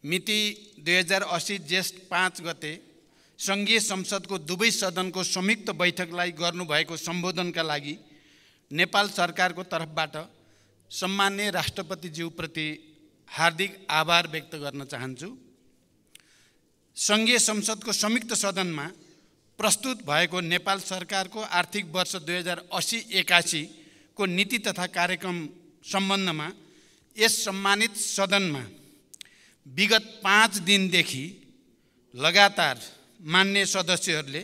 मिति 2080 जेष्ठ 5 गते सङ्घीय संसदको दुवै सदनको संयुक्त बैठकलाई गर्नुभएको सम्बोधनका लागि नेपाल सरकारको तर्फबाट सम्माननीय राष्ट्रपतिज्यूप्रति हार्दिक आभार व्यक्त गर्न चाहन्छु। सङ्घीय संसदको संयुक्त सदनमा प्रस्तुत भएको नेपाल सरकारको आर्थिक वर्ष 2080-81 को नीति तथा कार्यक्रम सम्बन्धमा यस सम्मानित सदनमा विगत 5 दिनदेखि लगातार मान्य सदस्यहरूले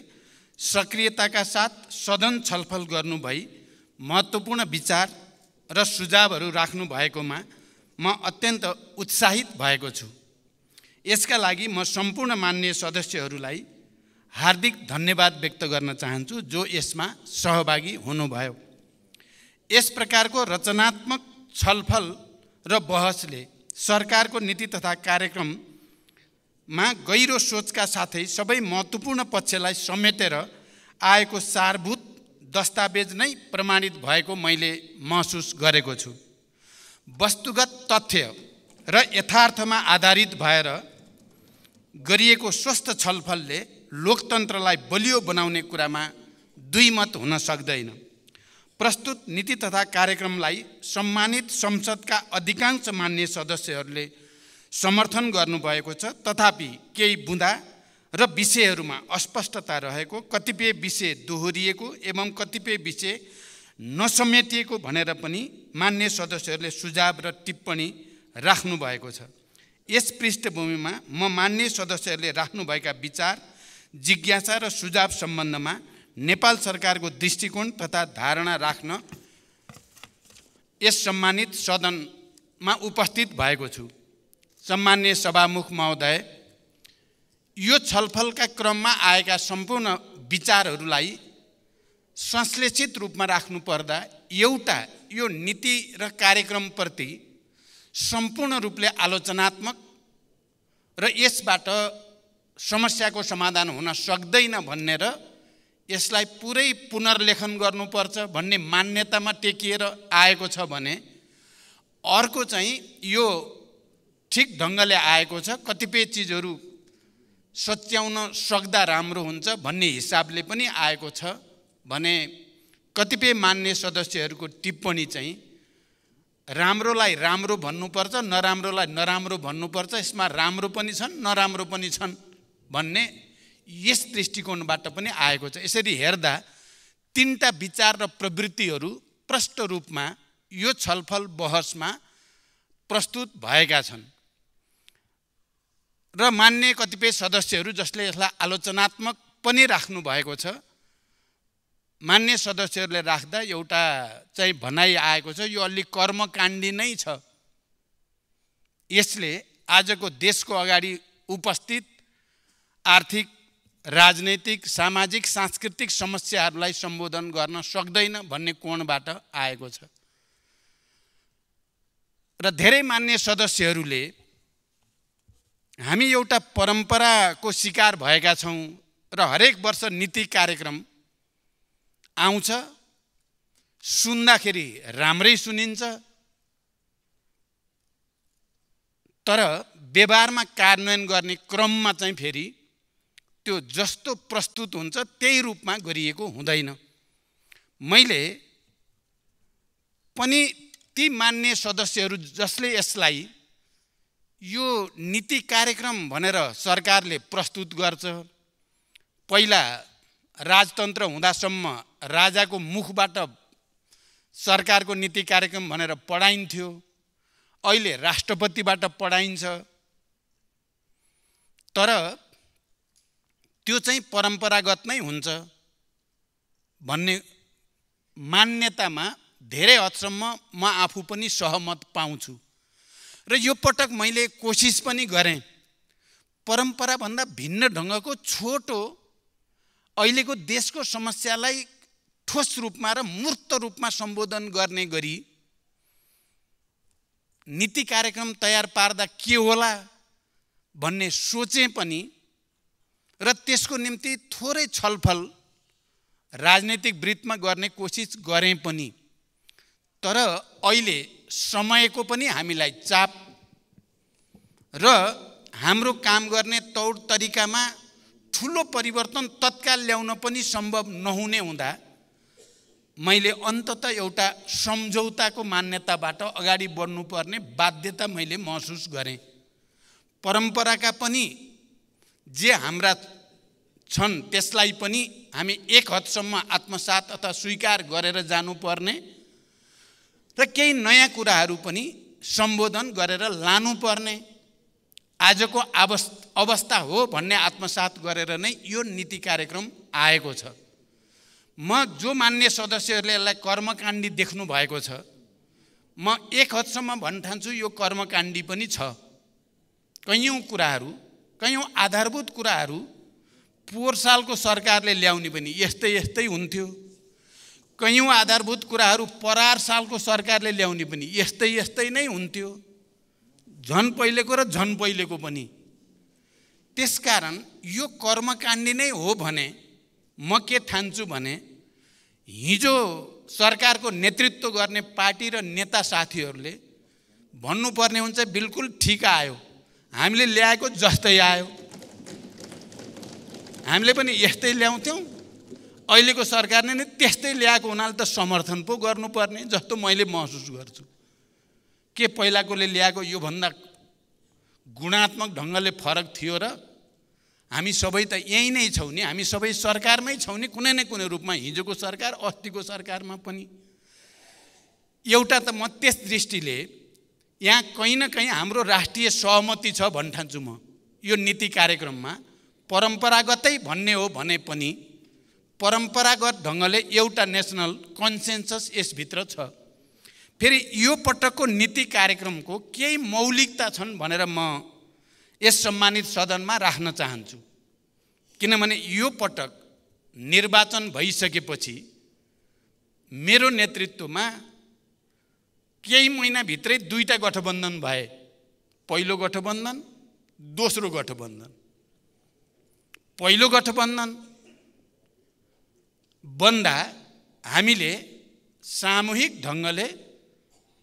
सक्रियताका साथ सदन छलफल गर्नुभई महत्त्वपूर्ण विचार र सुझावहरू राख्नु भएकोमा म अत्यन्त उत्साहित भएको छु। यसका लागि म सम्पूर्ण मान्य सदस्यहरूलाई हार्दिक धन्यवाद व्यक्त गर्न चाहन्छु जो यसमा सहभागी हुनुभयो। यस प्रकारको रचनात्मक छलफल र बहसले सरकारको नीति तथा कार्यक्रममा गहिरो सोचका साथै सबै महत्त्वपूर्ण पक्षलाई समेटेर आएको सारभूत दस्तावेज नै प्रमाणित भएको मैले महसुस गरेको छु। वस्तुगत तथ्य र यथार्थमा आधारित भएर गरिएको स्वस्थ छलफलले लोकतन्त्रलाई बलियो बनाउने कुरामा दुई मत हुन सक्दैन। प्रस्तुत नीति तथा कार्यक्रमलाई सम्मानित संसदका अधिकांश मान्य सदस्यहरूले समर्थन गर्नुभएको छ, तथापि केही बुँदा र विषयहरूमा अस्पष्टता रहेको, कतिपय विषय दोहोरिएको एवं कतिपय विषय नसमेटिएको भनेर पनि मान्य सदस्यहरूले सुझाव र टिप्पणी राख्नुभएको छ। यस पृष्ठभूमिमा म मान्य सदस्यहरूले राख्नुभएका विचार, जिज्ञासा र सुझाव सम्बन्धमा नेपाल सरकारको दृष्टिकोण तथा धारणा राख्न यस सम्मानित सदनमा उपस्थित भएको छु। सम्मान्य सभामुख महोदय, यो छलफलका क्रममा आएका सम्पूर्ण विचारहरूलाई संश्लेषित रूपमा राख्नुपर्दा एउटा यो नीति र कार्यक्रमप्रति सम्पूर्ण रूपले आलोचनात्मक र यसबाट समस्याको समाधान हुन सक्दैन भनेर यसलाई पुरै पुनर्लेखन गर्नुपर्छ भन्ने मान्यतामा टेकिएर आएको छ भने, अर्को चाहिँ यो ठिक ढङ्गले आएको छ, कतिपय चिजहरू सच्याउन सक्दा राम्रो हुन्छ भन्ने हिसाबले पनि आएको छ भने कतिपय मान्य सदस्यहरूको टिप्पणी चाहिँ राम्रोलाई राम्रो भन्नुपर्छ, नराम्रोलाई नराम्रो भन्नुपर्छ, यसमा राम्रो पनि छन् नराम्रो पनि छन् भन्ने यस दृष्टिकोणबाट पनि आएको छ। यसरी हेर्दा तीनटा विचार र प्रवृत्तिहरू प्रष्ट रूपमा यो छलफल बहसमा प्रस्तुत भएका छन् र मान्य कतिपय सदस्यहरू जसले यसलाई आलोचनात्मक पनि राख्नु भएको छ, मान्य सदस्यहरूले राख्दा एउटा चाहिँ भनाइ आएको छ, यो अलि कर्मकाण्डी नै छ। यसले आजको देशको अगाडि उपस्थित आर्थिक, राजनैतिक, सामाजिक, सांस्कृतिक समस्याहरूलाई सम्बोधन गर्न सक्दैन भन्ने कोणबाट आएको छ र धेरै मान्य सदस्यहरूले हामी एउटा परम्पराको शिकार भएका छौँ र हरेक वर्ष नीति कार्यक्रम आउँछ, सुन्दाखेरि राम्रै सुनिन्छ तर व्यवहारमा कार्यान्वयन गर्ने क्रममा चाहिँ फेरि त्यो जस्तो प्रस्तुत हुन्छ त्यही रूपमा गरिएको हुँदैन। मैले पनि ती मान्य सदस्यहरू जसले यसलाई यो नीति कार्यक्रम भनेर सरकारले प्रस्तुत गर्छ, पहिला राजतन्त्र हुँदासम्म राजाको मुखबाट सरकारको नीति कार्यक्रम भनेर पढाइन्थ्यो, अहिले राष्ट्रपतिबाट पढाइन्छ, तर त्यो चाहिँ परम्परागत नै हुन्छ भन्ने मान्यतामा धेरै हदसम्म म आफू पनि सहमत पाउँछु र यो पटक मैले कोसिस पनि गरेँ परम्पराभन्दा भिन्न ढङ्गको छोटो अहिलेको देशको समस्यालाई ठोस रूपमा र मूर्त रूपमा सम्बोधन गर्ने गरी नीति कार्यक्रम तयार पार्दा के होला भन्ने सोचे पनि र त्यसको निम्ति थोरै छलफल राजनीतिक वृत्तमा गर्ने कोसिस गरेँ पनि, तर अहिले समयको पनि हामीलाई चाप र हाम्रो काम गर्ने तौर तरिकामा ठुलो परिवर्तन तत्काल ल्याउन पनि सम्भव नहुने हुँदा मैले अन्ततः एउटा सम्झौताको मान्यताबाट अगाडि बढ्नुपर्ने बाध्यता मैले महसुस गरेँ। परम्पराका पनि जे हाम्रा छन् त्यसलाई पनि हामी एक हदसम्म आत्मसात अथवा स्वीकार गरेर जानुपर्ने र केही नयाँ कुराहरू पनि सम्बोधन गरेर लानुपर्ने आजको अवस्था हो भन्ने आत्मसात गरेर नै यो नीति कार्यक्रम आएको छ। म जो मान्य सदस्यहरूले यसलाई कर्मकाण्डी देख्नु भएको छ, म एक हदसम्म भन्न ठान्छु यो कर्मकाण्डी पनि छ। कैयौँ कुराहरू, कैयौँ आधारभूत कुराहरू पोहोर सालको सरकारले ल्याउने पनि यस्तै यस्तै हुन्थ्यो। कैयौँ आधारभूत कुराहरू परार सालको सरकारले ल्याउने पनि यस्तै यस्तै नै हुन्थ्यो, झन् पहिलेको र झन् पहिलेको पनि। त्यसकारण यो कर्मकाण्डी नै हो भने म के ठान्छु भने हिजो सरकारको नेतृत्व गर्ने पार्टी र नेता साथीहरूले भन्नुपर्ने हुन्छ बिल्कुल ठिक आयो, हामीले ल्याएको जस्तै आयो, हामीले पनि यस्तै ल्याउँथ्यौँ, अहिलेको सरकारले नै त्यस्तै ल्याएको हुनाले त समर्थन पो गर्नुपर्ने जस्तो मैले महसुस गर्छु। के पहिलाकोले ल्याएको योभन्दा गुणात्मक ढङ्गले फरक थियो र? हामी सबै त यही नै छौँ नि, हामी सबै सरकारमै छौँ नि कुनै न कुनै रूपमा, हिजोको सरकार अस्तिको सरकारमा पनि। एउटा त म त्यस दृष्टिले यहाँ कहीँ न कहीँ हाम्रो राष्ट्रिय सहमति छ भन्न ठान्छु म। यो नीति कार्यक्रममा परम्परागतै भन्ने हो भने पनि परम्परागत ढङ्गले एउटा नेसनल कन्सेन्सस यसभित्र छ। फेरि यो पटकको नीति कार्यक्रमको केही मौलिकता छन् भनेर म यस सम्मानित सदनमा राख्न चाहन्छु। किनभने यो पटक निर्वाचन भइसकेपछि मेरो नेतृत्वमा केही महिनाभित्रै दुईटा गठबन्धन भए। पहिलो गठबन्धन, दोस्रो गठबन्धन। पहिलो गठबन्धन बन्दा हामीले सामूहिक ढङ्गले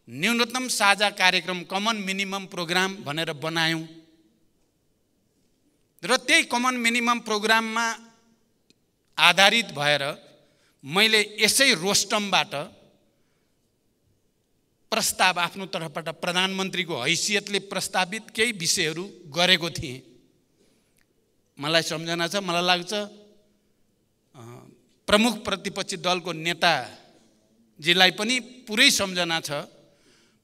न्यूनतम साझा कार्यक्रम कमन मिनिमम प्रोग्राम भनेर बनायौँ र त्यही कमन मिनिमम प्रोग्राममा आधारित भएर मैले यसै रोस्टमबाट प्रस्ताव आफ्नो तर्फबाट प्रधानमन्त्रीको हैसियतले प्रस्तावित केही विषयहरू गरेको थिएँ। मलाई सम्झना छ, मलाई लाग्छ प्रमुख प्रतिपक्षी दलको नेताजीलाई पनि पुरै सम्झना छ।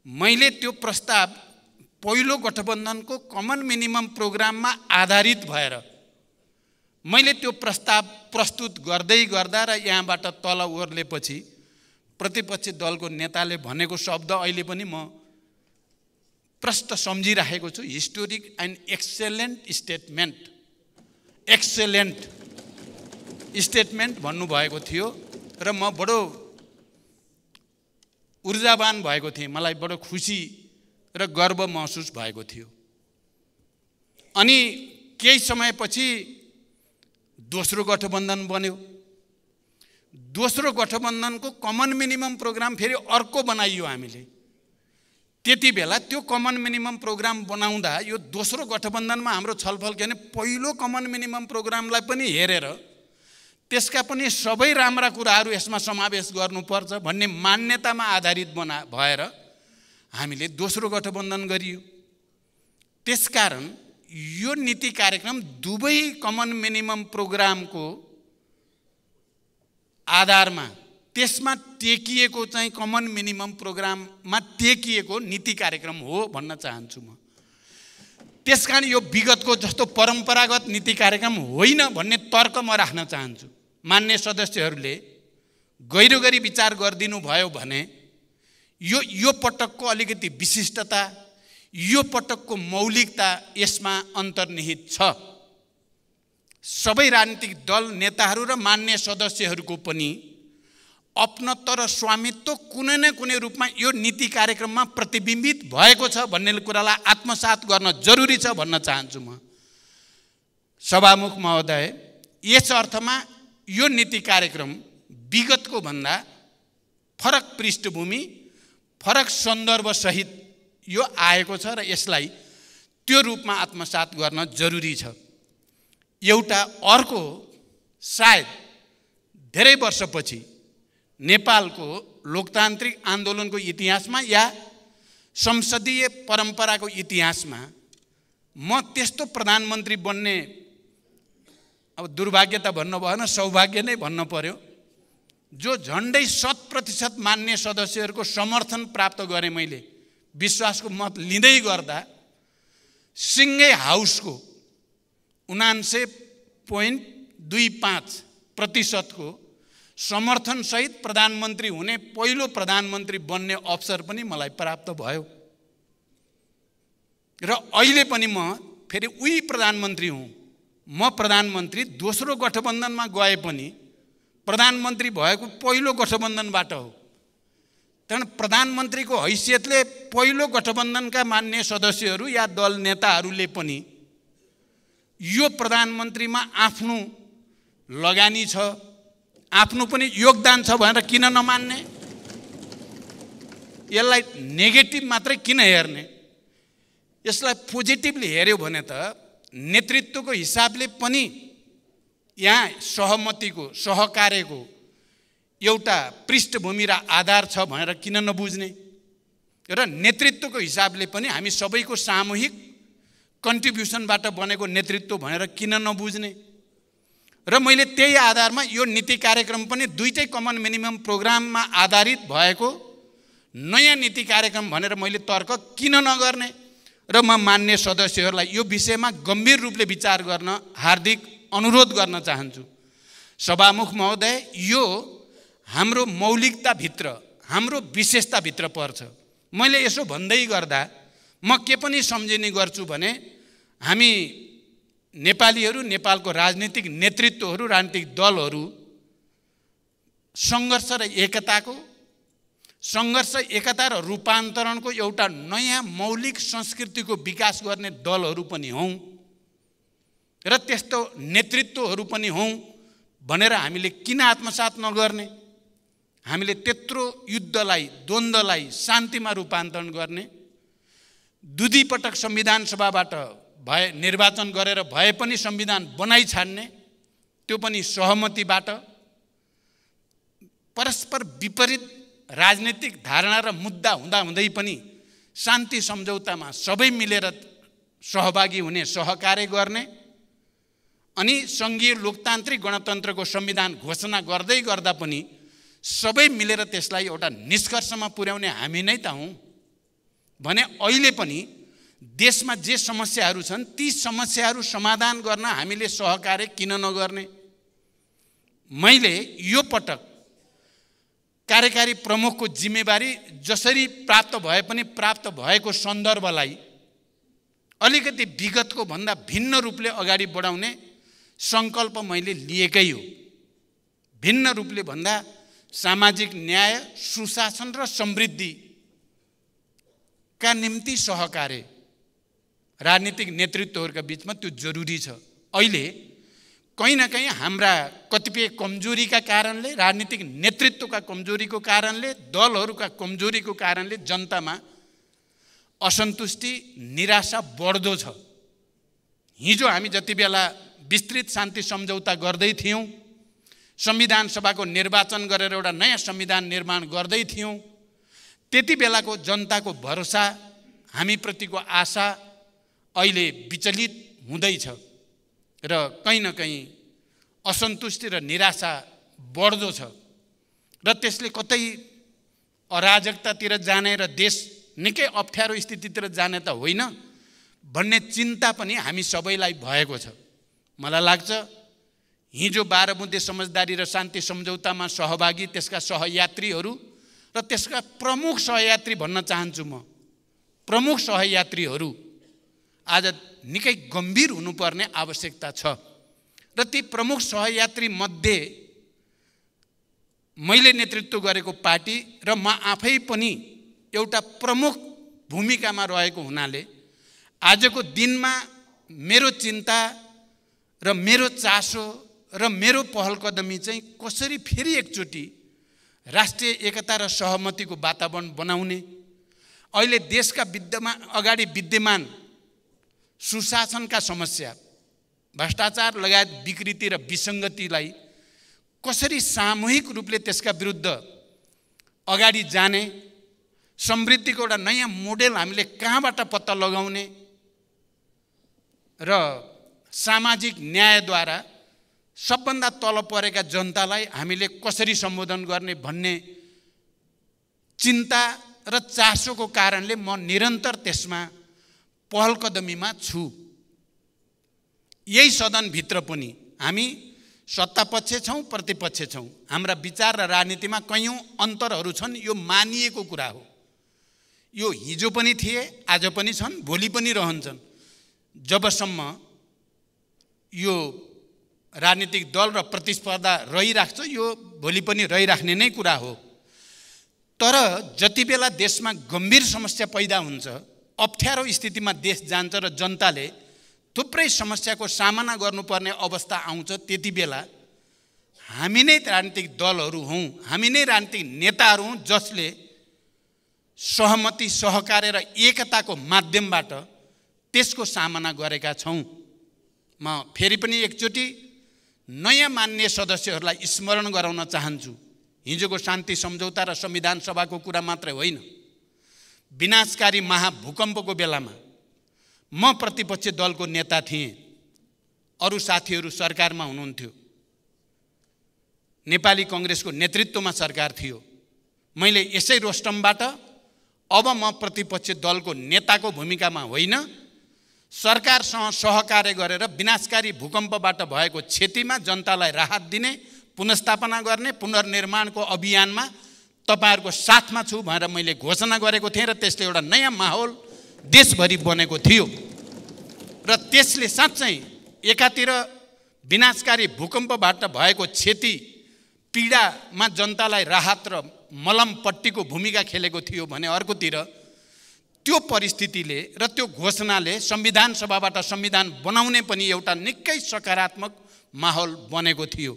मैले त्यो प्रस्ताव पहिलो गठबन्धनको कमन मिनिमम प्रोग्राममा आधारित भएर मैले त्यो प्रस्ताव प्रस्तुत गर्दै गर्दा र यहाँबाट तल ओर्लेपछि प्रतिपक्षी दलको नेताले भनेको शब्द अहिले पनि म प्रष्ट सम्झिराखेको छु। Historic and excellent statement, excellent statement भन्नुभएको थियो र म बडो ऊर्जावान भएको थिएँ, मलाई बडो खुसी र गर्व महसुस भएको थियो। अनि केही समयपछि दोस्रो गठबन्धन बन्यो। दोस्रो गठबन्धनको कमन मिनिमम प्रोग्राम फेरि अर्को बनाइयो हामीले। त्यति बेला त्यो कमन मिनिमम प्रोग्राम बनाउँदा यो दोस्रो गठबन्धनमा हाम्रो छलफल के भने पहिलो कमन मिनिमम प्रोग्रामलाई पनि हेरेर त्यसका पनि सबै राम्रा कुराहरू यसमा समावेश गर्नुपर्छ भन्ने मान्यतामा आधारित भएर हामीले दोस्रो गठबन्धन गरियो। त्यसकारण यो नीति कार्यक्रम दुवै कमन मिनिमम प्रोग्रामको आधारमा त्यसमा टेकिएको चाहिँ कमन मिनिमम प्रोग्राममा टेकिएको नीति कार्यक्रम हो भन्न चाहन्छु म। त्यसकारण यो विगतको जस्तो परम्परागत नीति कार्यक्रम होइन भन्ने तर्क म राख्न चाहन्छु। मान्य सदस्यहरूले गहिरो गरी विचार गरिदिनु भयो भने यो पटकको अलिकति विशिष्टता, यो पटकको मौलिकता यसमा अन्तर्निहित छ। सबै राजनीतिक दल नेताहरू र मान्य सदस्यहरूको पनि अपनत्व र स्वामित्व कुनै न कुनै रूपमा यो नीति कार्यक्रममा प्रतिबिम्बित भएको छ भन्ने कुरालाई आत्मसात गर्न जरुरी छ भन्न चाहन्छु म। सभामुख महोदय, यस अर्थमा यो नीति कार्यक्रम विगतको भन्दा फरक पृष्ठभूमि, फरक सन्दर्भ सहित यो आएको छ र यसलाई त्यो रूपमा आत्मसात गर्न जरुरी छ। एउटा अर्को सायद धेरै वर्षपछि नेपालको लोकतान्त्रिक आन्दोलनको इतिहासमा या संसदीय परम्पराको इतिहासमा म त्यस्तो प्रधानमन्त्री बन्ने, अब दुर्भाग्य त भन्नु भएन, सौभाग्य नै भन्नु पर्यो, जो झन्डै 100% मान्य सदस्यहरूको समर्थन प्राप्त गरेँ। मैले विश्वासको मत लिँदै गर्दा सिङ्गै हाउसको 79.25% को समर्थनसहित प्रधानमन्त्री हुने पहिलो प्रधानमन्त्री बन्ने अवसर पनि मलाई प्राप्त भयो। र अहिले पनि म फेरि उही प्रधानमन्त्री हुँ। म प्रधानमन्त्री दोस्रो गठबन्धनमा गए पनि प्रधानमन्त्री भएको पहिलो गठबन्धनबाट हो। तर प्रधानमन्त्रीको हैसियतले पहिलो गठबन्धनका मान्य सदस्यहरू या दल नेताहरूले पनि यो प्रधानमन्त्रीमा आफ्नो लगानी छ, आफ्नो पनि योगदान छ भनेर किन नमान्ने? यसलाई नेगेटिभ मात्रै किन हेर्ने? यसलाई पोजिटिभली हेर्यो भने त नेतृत्वको हिसाबले पनि यहाँ सहमतिको, सहकार्यको एउटा पृष्ठभूमि र आधार छ भनेर किन नबुझ्ने? र नेतृत्वको हिसाबले पनि हामी सबैको सामूहिक कन्ट्रिब्युसनबाट बनेको नेतृत्व भनेर किन नबुझ्ने? र मैले त्यही आधारमा यो नीति कार्यक्रम पनि दुईटै कमन मिनिमम प्रोग्राममा आधारित भएको नयाँ नीति कार्यक्रम भनेर मैले तर्क किन नगर्ने? र म मान्य सदस्यहरूलाई यो विषयमा गम्भीर रूपले विचार गर्न हार्दिक अनुरोध गर्न चाहन्छु। सभामुख महोदय, यो हाम्रो मौलिकताभित्र, हाम्रो विशेषताभित्र पर्छ। मैले यसो भन्दै गर्दा म के पनि सम्झिने गर्छु भने हामी नेपालीहरू, नेपालको राजनीतिक नेतृत्वहरू, राजनीतिक दलहरू सङ्घर्ष र एकता र रूपान्तरणको एउटा नयाँ मौलिक संस्कृतिको विकास गर्ने दलहरू पनि हौँ र त्यस्तो नेतृत्वहरू पनि हौँ भनेर हामीले किन आत्मसात नगर्ने? हामीले त्यत्रो युद्धलाई, द्वन्द्वलाई शान्तिमा रूपान्तरण गर्ने, दुईपटक संविधान सभाबाट भए निर्वाचन गरेर भए पनि संविधान बनाइ छाड्ने, त्यो पनि सहमतिबाट, परस्पर विपरीत राजनीतिक धारणा र मुद्दा हुँदाहुँदै पनि शान्ति सम्झौतामा सबै मिलेर सहभागी हुने, सहकार्य गर्ने, अनि सङ्घीय लोकतान्त्रिक गणतन्त्रको संविधान घोषणा गर्दै गर्दा पनि सबै मिलेर त्यसलाई एउटा निष्कर्षमा पुर्याउने हामी नै त हौँ भने अहिले पनि देशमा जे समस्याहरू छन् ती समस्याहरू समाधान गर्न हामीले सहकार्य किन नगर्ने? मैले यो पटक कार्यकारी प्रमुखको जिम्मेवारी जसरी प्राप्त भए पनि प्राप्त भएको सन्दर्भलाई अलिकति विगतको भन्दा भिन्न रूपले अगाडि बढाउने सङ्कल्प मैले लिएकै हो। भिन्न रूपले भन्दा सामाजिक न्याय, सुशासन र समृद्धिका निम्ति सहकार्य राजनीतिक नेतृत्वहरूका बीचमा त्यो जरुरी छ। अहिले कहीँ न कहीँ हाम्रा कतिपय कमजोरीका कारणले, राजनीतिक नेतृत्वका कमजोरीको कारणले, दलहरूका कमजोरीको कारणले जनतामा असन्तुष्टि, निराशा बढ्दो छ। हिजो हामी जति बेला विस्तृत शान्ति सम्झौता गर्दै थियौँ, संविधान सभाको निर्वाचन गरेर एउटा नयाँ संविधान निर्माण गर्दै थियौँ, त्यति बेलाको जनताको भरोसा, हामीप्रतिको आशा अहिले विचलित हुँदैछ र कहीँ न कहीँ असन्तुष्टि र निराशा बढ्दो छ र त्यसले कतै अराजकतातिर जाने र देश निकै अप्ठ्यारो स्थितितिर जाने त होइन भन्ने चिन्ता पनि हामी सबैलाई भएको छ। मलाई लाग्छ हिजो 12 बुँदे समझदारी र शान्ति सम्झौतामा सहभागी त्यसका सहयात्रीहरू र त्यसका प्रमुख सहयात्री भन्न चाहन्छु म, प्रमुख सहयात्रीहरू आज निकै गम्भीर हुनुपर्ने आवश्यकता छ र ती प्रमुख सहयात्री मध्ये मैले नेतृत्व गरेको पार्टी र म आफै पनि एउटा प्रमुख भूमिकामा रहेको हुनाले आजको दिनमा मेरो चिन्ता र मेरो चासो र मेरो पहलकदमी चाहिँ कसरी फेरि एकचोटि राष्ट्रिय एकता र सहमतिको वातावरण बनाउने, अहिले देशका अगाडि विद्यमान सुशासनका समस्या, भ्रष्टाचार लगायत विकृति र विसङ्गतिलाई कसरी सामूहिक रूपले त्यसका विरुद्ध अगाडि जाने, समृद्धिको एउटा नयाँ मोडेल हामीले कहाँबाट पत्ता लगाउने र सामाजिक न्यायद्वारा सबभन्दा तल परेका जनतालाई हामीले कसरी सम्बोधन गर्ने भन्ने चिन्ता र चासोको कारणले म निरन्तर त्यसमा पहल कदमीमा छु। यही सदनभित्र पनि हामी सत्तापक्ष छौँ, प्रतिपक्ष छौँ। हाम्रा विचार र राजनीतिमा कैयौँ अन्तरहरू छन्, यो मानिएको कुरा हो। यो हिजो पनि थिए, आज पनि छन्, भोलि पनि रहन्छन्। जबसम्म यो राजनीतिक दल र प्रतिस्पर्धा रहिराख्छ, यो भोलि पनि रहिराख्ने नै कुरा हो। तर जति बेला देशमा गम्भीर समस्या पैदा हुन्छ, अप्ठ्यारो स्थितिमा देश जान्छ र जनताले थुप्रै समस्याको सामना गर्नुपर्ने अवस्था आउँछ, त्यति बेला हामी नै राजनीतिक दलहरू हौँ, हामी नै राजनीतिक नेताहरू हौँ जसले सहमति, सहकार्य र एकताको माध्यमबाट त्यसको सामना गरेका छौँ। म फेरि पनि एकचोटि नयाँ मान्य सदस्यहरूलाई स्मरण गराउन चाहन्छु। हिजोको शान्ति सम्झौता र संविधान सभाको कुरा मात्रै होइन, विनाशकारी महाभूकम्पको बेलामा म प्रतिपक्ष दलको नेता थिएँ, अरू साथीहरू सरकारमा हुनुहुन्थ्यो, नेपाली कांग्रेसको नेतृत्वमा सरकार थियो। मैले यसै रोस्टमबाट अब म प्रतिपक्ष दलको नेताको भूमिकामा होइन, सरकारसँग सहकार्य गरेर विनाशकारी भूकम्पबाट भएको क्षतिमा जनतालाई राहत दिने, पुनर्स्थापना गर्ने, पुनर्निर्माणको अभियानमा तपाईहरुको साथमा छु भनेर मैले घोषणा गरेको थिएँ र त्यसले एउटा नयाँ माहौल देशभरि बनेको थियो। र त्यसले साँच्चै एकातिर विनाशकारी भूकम्पबाट भएको क्षति पीडामा जनतालाई राहत र मलमपट्टिको भूमिका खेलेको थियो भने अर्कोतिर त्यो परिस्थितिले र त्यो घोषणाले संविधान सभाबाट संविधान बनाउने पनि एउटा निकै सकारात्मक माहौल बनेको थियो।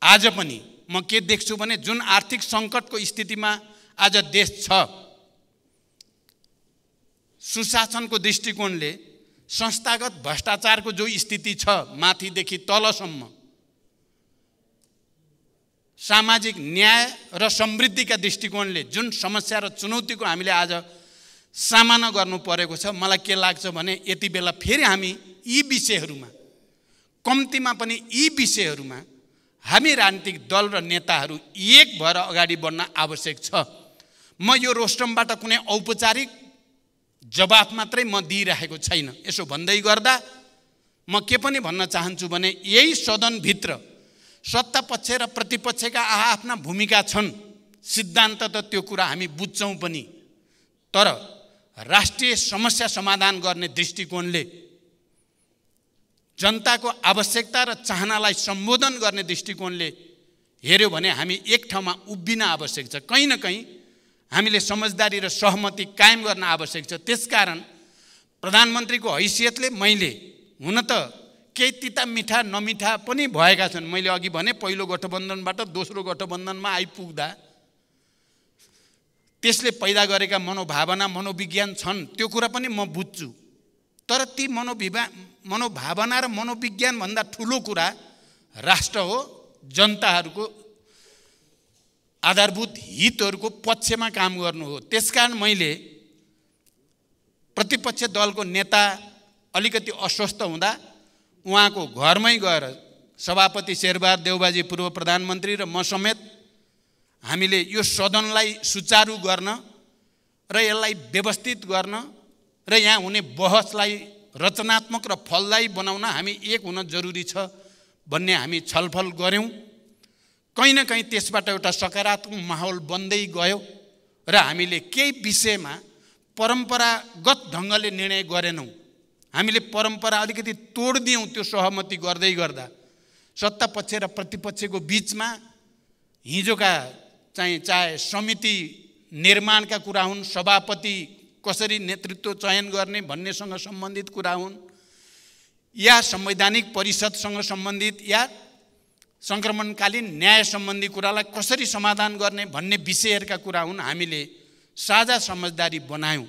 आज पनि म के देख्छु भने जुन आर्थिक संकटको स्थितिमा आज देश छ, सुशासनको दृष्टिकोणले संस्थागत भ्रष्टाचारको जो स्थिति छ माथिदेखि तलसम्म, सामाजिक न्याय र समृद्धिका दृष्टिकोणले जुन समस्या र चुनौतीको हामीले आज सामना गर्नु परेको छ, मलाई के लाग्छ भने यति बेला फेरि हामी यी विषयहरूमा, कम्तीमा पनि यी विषयहरूमा हामी राजनीतिक दल र नेताहरू एक भएर अगाडि बढ्न आवश्यक छ। म यो रोस्टमबाट कुनै औपचारिक जवाफ मात्रै म दिइरहेको छैन। यसो भन्दै गर्दा म के पनि भन्न चाहन्छु भने यही सदनभित्र सत्ता पक्ष र प्रतिपक्षका आफ्ना भूमिका छन्, सिद्धान्त त त्यो कुरा हामी बुझ्छौँ पनि, तर राष्ट्रिय समस्या समाधान गर्ने दृष्टिकोणले, जनताको आवश्यकता र चाहनालाई सम्बोधन गर्ने दृष्टिकोणले हेर्यो भने हामी एक ठाउँमा उभिन आवश्यक छ। कहीँ न कहीँ हामीले समझदारी र सहमति कायम गर्न आवश्यक छ। त्यसकारण प्रधानमन्त्रीको हैसियतले मैले हुन त केही तिता मिठा नमिठा पनि भएका छन्। मैले अघि भने पहिलो गठबन्धनबाट दोस्रो गठबन्धनमा आइपुग्दा त्यसले पैदा गरेका मनोभावना, मनोविज्ञान छन्, त्यो कुरा पनि म बुझ्छु। तर ती मनोभावना र मनोविज्ञान भन्दा ठुलो कुरा राष्ट्र हो, जनताहरूको आधारभूत हितहरूको पक्षमा काम गर्नु हो। त्यसकारण मैले प्रतिपक्ष दलको नेता अलिकति अस्वस्थ हुँदा उहाँको घरमै गएर सभापति शेरबहादुर देउबाजी, पूर्व प्रधानमन्त्री र म समेत हामीले यो सदनलाई सुचारू गर्न र यसलाई व्यवस्थित गर्न र यहाँ हुने बहसलाई रचनात्मक र फलदायी बनाउन हामी एक हुन जरुरी छ भन्ने हामी छलफल गऱ्यौँ। कहीँ न कहीँ त्यसबाट एउटा सकारात्मक माहौल बन्दै गयो र हामीले केही विषयमा परम्परागत ढङ्गले निर्णय गरेनौँ। हामीले परम्परा अलिकति तोड्दियौँ। त्यो सहमति गर्दै गर्दा सत्ता पक्ष र प्रतिपक्षको बीचमा हिजोका चाहे समिति निर्माणका कुरा हुन्, सभापति कसरी नेतृत्व चयन गर्ने भन्नेसँग सम्बन्धित कुरा हुन्, या संवैधानिक परिषदसँग सम्बन्धित, या सङ्क्रमणकालीन न्याय सम्बन्धी कुरालाई कसरी समाधान गर्ने भन्ने विषयहरूका कुरा हुन्, हामीले साझा समझदारी बनायौँ।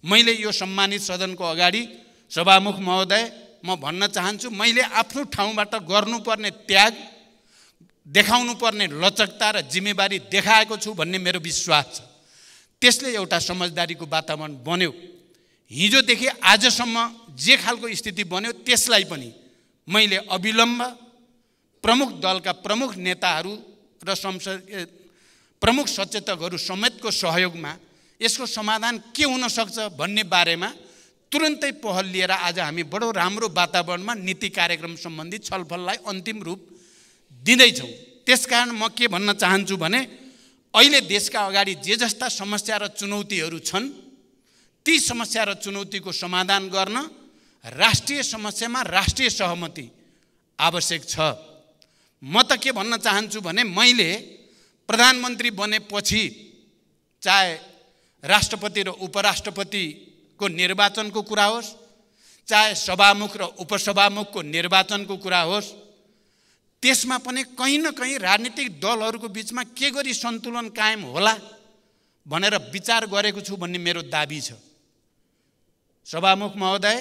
मैले यो सम्मानित सदनको अगाडि सभामुख महोदय, म भन्न चाहन्छु मैले आफ्नो ठाउँबाट गर्नुपर्ने त्याग, देखाउनु पर्ने लचकता र जिम्मेवारी देखाएको छु भन्ने मेरो विश्वास छ। त्यसले एउटा समझदारीको वातावरण बन्यो। हिजोदेखि आजसम्म जे खालको स्थिति बन्यो त्यसलाई पनि मैले अविलम्ब प्रमुख दलका प्रमुख नेताहरू र प्रमुख सचेतकहरू समेतको सहयोगमा यसको समाधान के हुन सक्छ भन्ने बारेमा तुरुन्तै पहल लिएर आज हामी बडो राम्रो वातावरणमा नीति कार्यक्रम सम्बन्धी छलफललाई अन्तिम रूप दिँदैछौँ। त्यसकारण म के भन्न चाहन्छु भने अहिले देशका अगाडि जे जस्ता समस्या र चुनौतीहरू छन् ती समस्या र चुनौतीको समाधान गर्न राष्ट्रिय समस्यामा राष्ट्रिय सहमति आवश्यक छ। म त के भन्न चाहन्छु भने मैले प्रधानमन्त्री बनेपछि चाहे राष्ट्रपति र उपराष्ट्रपतिको निर्वाचनको कुरा होस्, चाहे सभामुख र उपसभामुखको निर्वाचनको कुरा होस्, त्यसमा पनि कहीँ न कहीँ राजनीतिक दलहरूको बिचमा के गरी सन्तुलन कायम होला भनेर विचार गरेको छु भन्ने मेरो दाबी छ। सभामुख महोदय,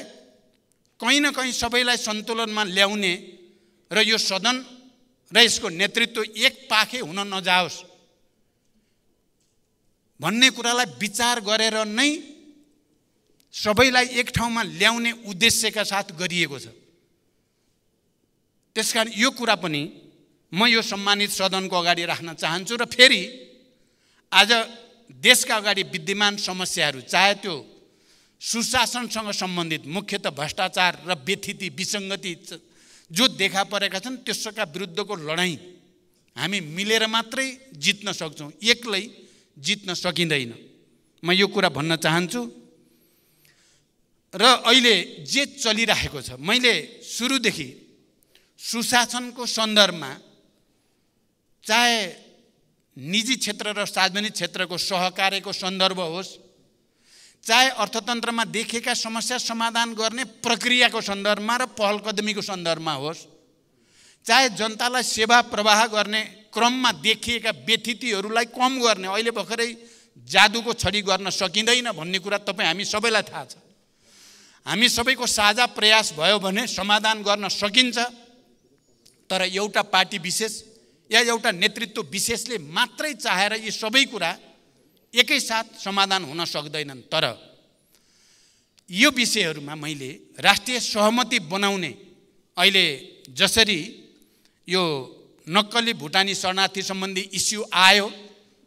कहीँ न कहीँ सबैलाई सन्तुलनमा ल्याउने र यो सदन र यसको नेतृत्व एक पाखे हुन नजाओस् भन्ने कुरालाई विचार गरेर नै सबैलाई एक ठाउँमा ल्याउने उद्देश्यका साथ गरिएको छ। त्यसकारण यो कुरा पनि म यो सम्मानित सदनको अगाडि राख्न चाहन्छु र फेरि आज देशका अगाडि विद्यमान समस्याहरू, चाहे त्यो सुशासनसँग सम्बन्धित मुख्यतः भ्रष्टाचार र व्यथिति विसङ्गति जो देखा परेका छन् त्यसका विरुद्धको लडाईँ हामी मिलेर मात्रै जित्न सक्छौँ, एक्लै जित्न सकिँदैन। म यो कुरा भन्न चाहन्छु। र अहिले जे चलिरहेको छ, मैले सुरुदेखि सुशासनको सन्दर्भमा चाहे निजी क्षेत्र र सार्वजनिक क्षेत्रको सहकार्यको सन्दर्भ होस्, चाहे अर्थतन्त्रमा देखिएका समस्या समाधान गर्ने प्रक्रियाको सन्दर्भमा र पहल कदमीको सन्दर्भमा होस्, चाहे जनतालाई सेवा प्रवाह गर्ने क्रममा देखिएका व्यथितिहरूलाई कम गर्ने, अहिले भर्खरै जादुको छडी गर्न सकिँदैन भन्ने कुरा तपाईँ हामी सबैलाई थाहा छ। हामी सबैको साझा प्रयास भयो भने समाधान गर्न सकिन्छ, तर एउटा पार्टी विशेष या एउटा नेतृत्व विशेषले मात्रै चाहेर यी सबै कुरा एकैसाथ समाधान हुन सक्दैनन्। तर यो विषयहरूमा मैले राष्ट्रिय सहमति बनाउने, अहिले जसरी यो नक्कली भुटानी शरणार्थी सम्बन्धी इस्यु आयो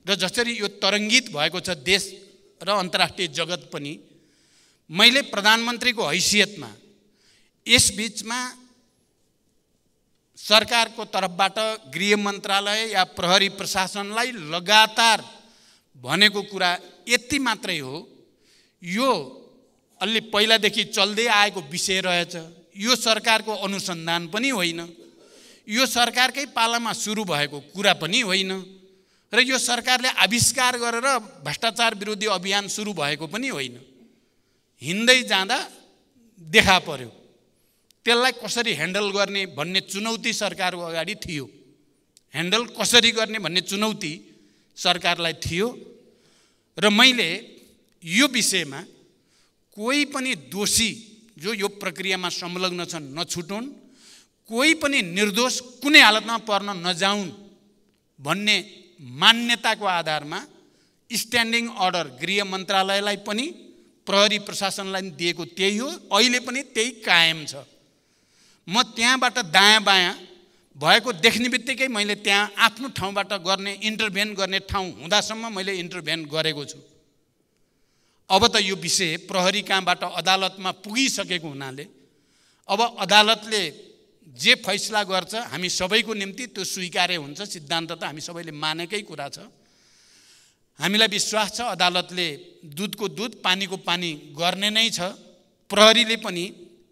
र जसरी यो तरङ्गित भएको छ देश र अन्तर्राष्ट्रिय जगत पनि, मैले प्रधानमन्त्रीको हैसियतमा यस बीचमा सरकारको तर्फबाट गृह मन्त्रालय या प्रहरी प्रशासनलाई लगातार भनेको कुरा यति मात्रै हो, यो अलि पहिलादेखि चल्दै आएको विषय रहेछ, यो सरकारको अनुसन्धान पनि होइन, यो सरकारकै पालामा सुरु भएको कुरा पनि होइन र यो सरकारले आविष्कार गरेर भ्रष्टाचार विरोधी अभियान सुरु भएको पनि होइन। हिँड्दै जाँदा देखा पर्यो। त्यसलाई कसरी ह्यान्डल गर्ने भन्ने चुनौती सरकारको अगाडि थियो, ह्यान्डल कसरी गर्ने भन्ने चुनौती सरकारलाई थियो। र मैले यो विषयमा कोही पनि दोषी जो यो प्रक्रियामा संलग्न छन् नछुटुन्, कोही पनि निर्दोष कुनै हालतमा पर्न नजाउन् भन्ने मान्यताको आधारमा स्ट्यान्डिङ अर्डर गृह मन्त्रालयलाई पनि प्रहरी प्रशासनलाई दिएको त्यही हो, अहिले पनि त्यही कायम छ। म त्यहाँबाट दायाँ बायाँ भएको देख्ने बित्तिकै मैले त्यहाँ आफ्नो ठाउँबाट गर्ने इन्टरभेन गर्ने ठाउँ हुँदासम्म मैले इन्टरभेन गरेको छु। अब त यो विषय प्रहरी कहाँबाट अदालतमा पुगिसकेको हुनाले अब अदालतले जे फैसला गर्छ हामी सबैको निम्ति त्यो स्वीकार्य हुन्छ। सिद्धान्त त हामी सबैले मानेकै कुरा छ। हामीलाई विश्वास छ अदालतले दुधको दुध पानीको पानी गर्ने नै छ। प्रहरीले पनि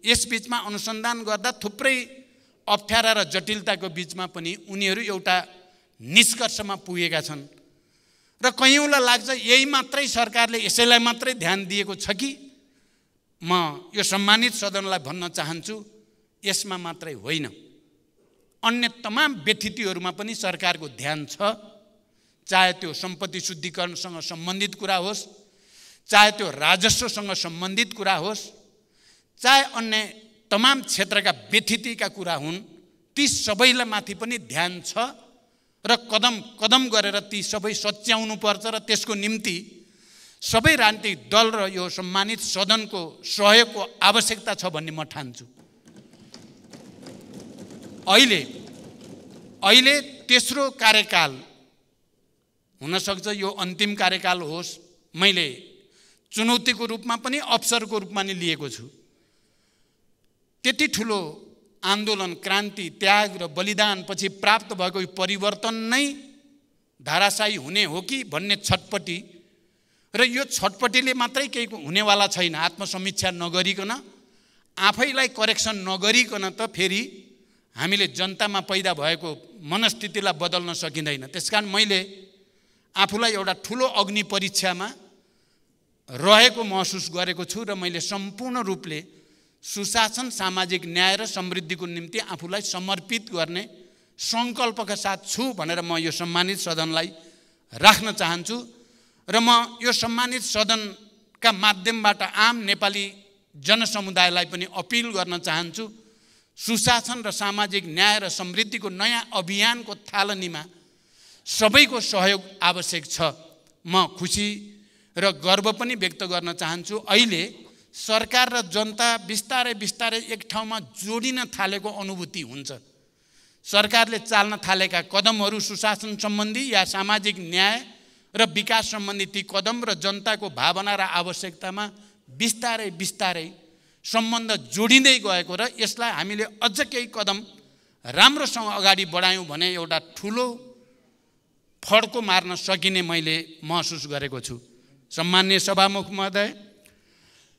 यस बीचमा अनुसन्धान गर्दा थुप्रै अप्ठ्यारा र जटिलताको बीचमा पनि उनीहरू एउटा निष्कर्षमा पुगेका छन् र कयौँलाई लाग्छ यही मात्रै सरकारले यसैलाई मात्रै ध्यान दिएको छ कि। म यो सम्मानित सदनलाई भन्न चाहन्छु यसमा मात्रै होइन, अन्य तमाम व्यथितिहरूमा पनि सरकारको ध्यान छ। चाहे त्यो सम्पत्ति शुद्धिकरणसँग सम्बन्धित कुरा होस्, चाहे त्यो राजस्वसँग सम्बन्धित कुरा होस्, चाहे अन्य तमाम क्षेत्रका व्यथितिका कुरा हुन्, ती सबैलाई माथि पनि ध्यान छ र कदम कदम गरेर ती सबै सच्याउनु पर्छ र त्यसको निम्ति सबै राजनीतिक दल र यो सम्मानित सदनको सहयोगको आवश्यकता छ भन्ने म ठान्छु। अहिले तेस्रो कार्यकाल हुनसक्छ, यो अन्तिम कार्यकाल होस्, मैले चुनौतीको रूपमा पनि अवसरको रूपमा नै लिएको छु। त्यति ठुलो आन्दोलन, क्रान्ति, त्याग र बलिदान पछि प्राप्त भएको यो परिवर्तन नै धाराशायी हुने हो कि भन्ने छटपटी, र यो छटपटीले मात्रै केही हुनेवाला छैन। आत्मसमीक्षा नगरिकन, आफैलाई करेक्सन नगरिकन त फेरि हामीले जनतामा पैदा भएको मनस्थितिलाई बदल्न सकिँदैन। त्यसकारण मैले आफूलाई एउटा ठुलो अग्नि परीक्षामा रहेको महसुस गरेको छु र मैले सम्पूर्ण रूपले सुशासन, सामाजिक न्याय र समृद्धिको निम्ति आफूलाई समर्पित गर्ने सङ्कल्पका साथ छु भनेर म यो सम्मानित सदनलाई राख्न चाहन्छु। र म यो सम्मानित सदनका माध्यमबाट आम नेपाली जनसमुदायलाई पनि अपिल गर्न चाहन्छु, सुशासन र सामाजिक न्याय र समृद्धिको नयाँ अभियानको थालनीमा सबैको सहयोग आवश्यक छ। म खुसी र गर्व पनि व्यक्त गर्न चाहन्छु, अहिले सरकार र जनता बिस्तारै बिस्तारै एक ठाउँमा जोडिन थालेको अनुभूति हुन्छ। सरकारले चाल्न थालेका कदमहरू सुशासन सम्बन्धी या सामाजिक न्याय र विकास सम्बन्धी ती कदम र जनताको भावना र आवश्यकतामा बिस्तारै बिस्तारै सम्बन्ध जोडिँदै गएको र यसलाई हामीले अझ केही कदम राम्रोसँग अगाडि बढायौँ भने एउटा ठुलो फड्को मार्न सकिने मैले महसुस गरेको छु। सम्माननीय सभामुख महोदय,